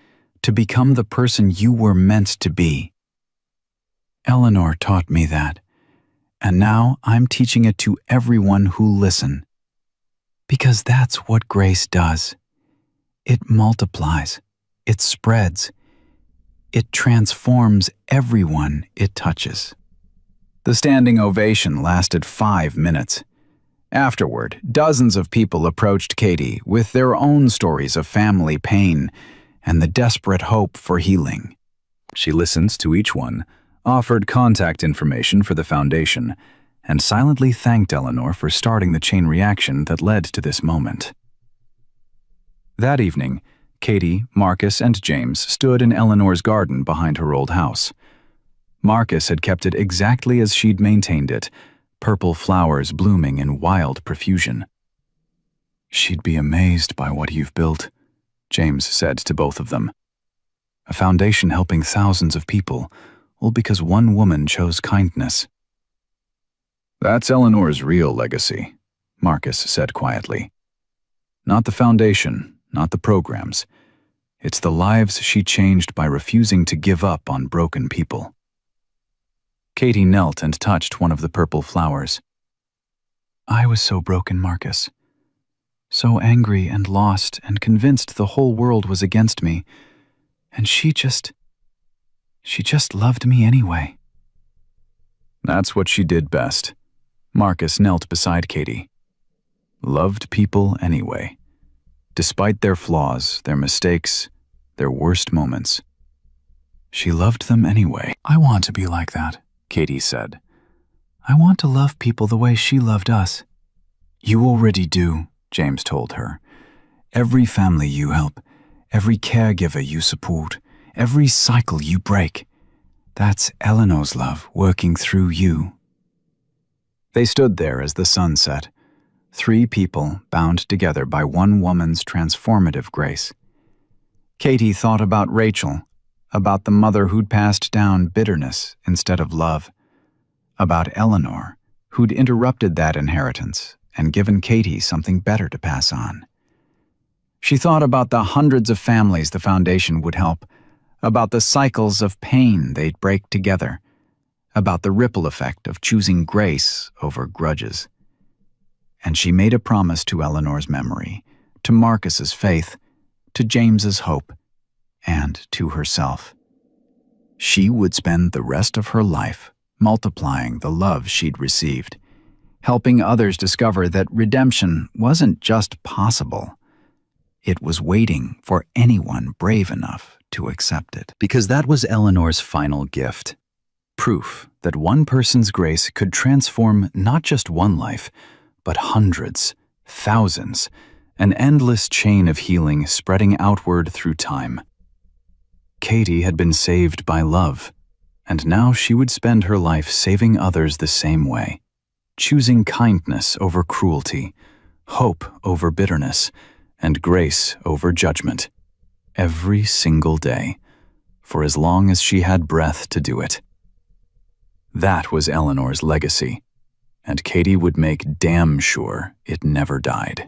to become the person you were meant to be. Eleanor taught me that, and now I'm teaching it to everyone who listen. Because that's what grace does. It multiplies, it spreads, it transforms everyone it touches." The standing ovation lasted 5 minutes. Afterward, dozens of people approached Katie with their own stories of family pain and the desperate hope for healing. She listened to each one, offered contact information for the foundation, and silently thanked Eleanor for starting the chain reaction that led to this moment. That evening, Katie, Marcus, and James stood in Eleanor's garden behind her old house. Marcus had kept it exactly as she'd maintained it, purple flowers blooming in wild profusion. "She'd be amazed by what you've built," James said to both of them. "A foundation helping thousands of people, all because one woman chose kindness." "That's Eleanor's real legacy," Marcus said quietly. "Not the foundation, not the programs. It's the lives she changed by refusing to give up on broken people." Katie knelt and touched one of the purple flowers. I was so broken, Marcus. So angry and lost and convinced the whole world was against me. And she just loved me anyway. That's what she did best. Marcus knelt beside Katie. Loved people anyway. Despite their flaws, their mistakes, their worst moments. She loved them anyway. I want to be like that, Katie said. I want to love people the way she loved us. You already do, James told her. Every family you help, every caregiver you support, every cycle you break. That's Eleanor's love working through you. They stood there as the sun set, 3 people bound together by one woman's transformative grace. Katie thought about Rachel, about the mother who'd passed down bitterness instead of love, about Eleanor, who'd interrupted that inheritance and given Katie something better to pass on. She thought about the hundreds of families the foundation would help, about the cycles of pain they'd break together, about the ripple effect of choosing grace over grudges. And she made a promise to Eleanor's memory, to Marcus's faith, to James's hope, and to herself. She would spend the rest of her life multiplying the love she'd received, helping others discover that redemption wasn't just possible. It was waiting for anyone brave enough to accept it. Because that was Eleanor's final gift. Proof that one person's grace could transform not just one life, but hundreds, thousands, an endless chain of healing spreading outward through time. Katie had been saved by love, and now she would spend her life saving others the same way, choosing kindness over cruelty, hope over bitterness, and grace over judgment, every single day, for as long as she had breath to do it. That was Eleanor's legacy, and Katie would make damn sure it never died.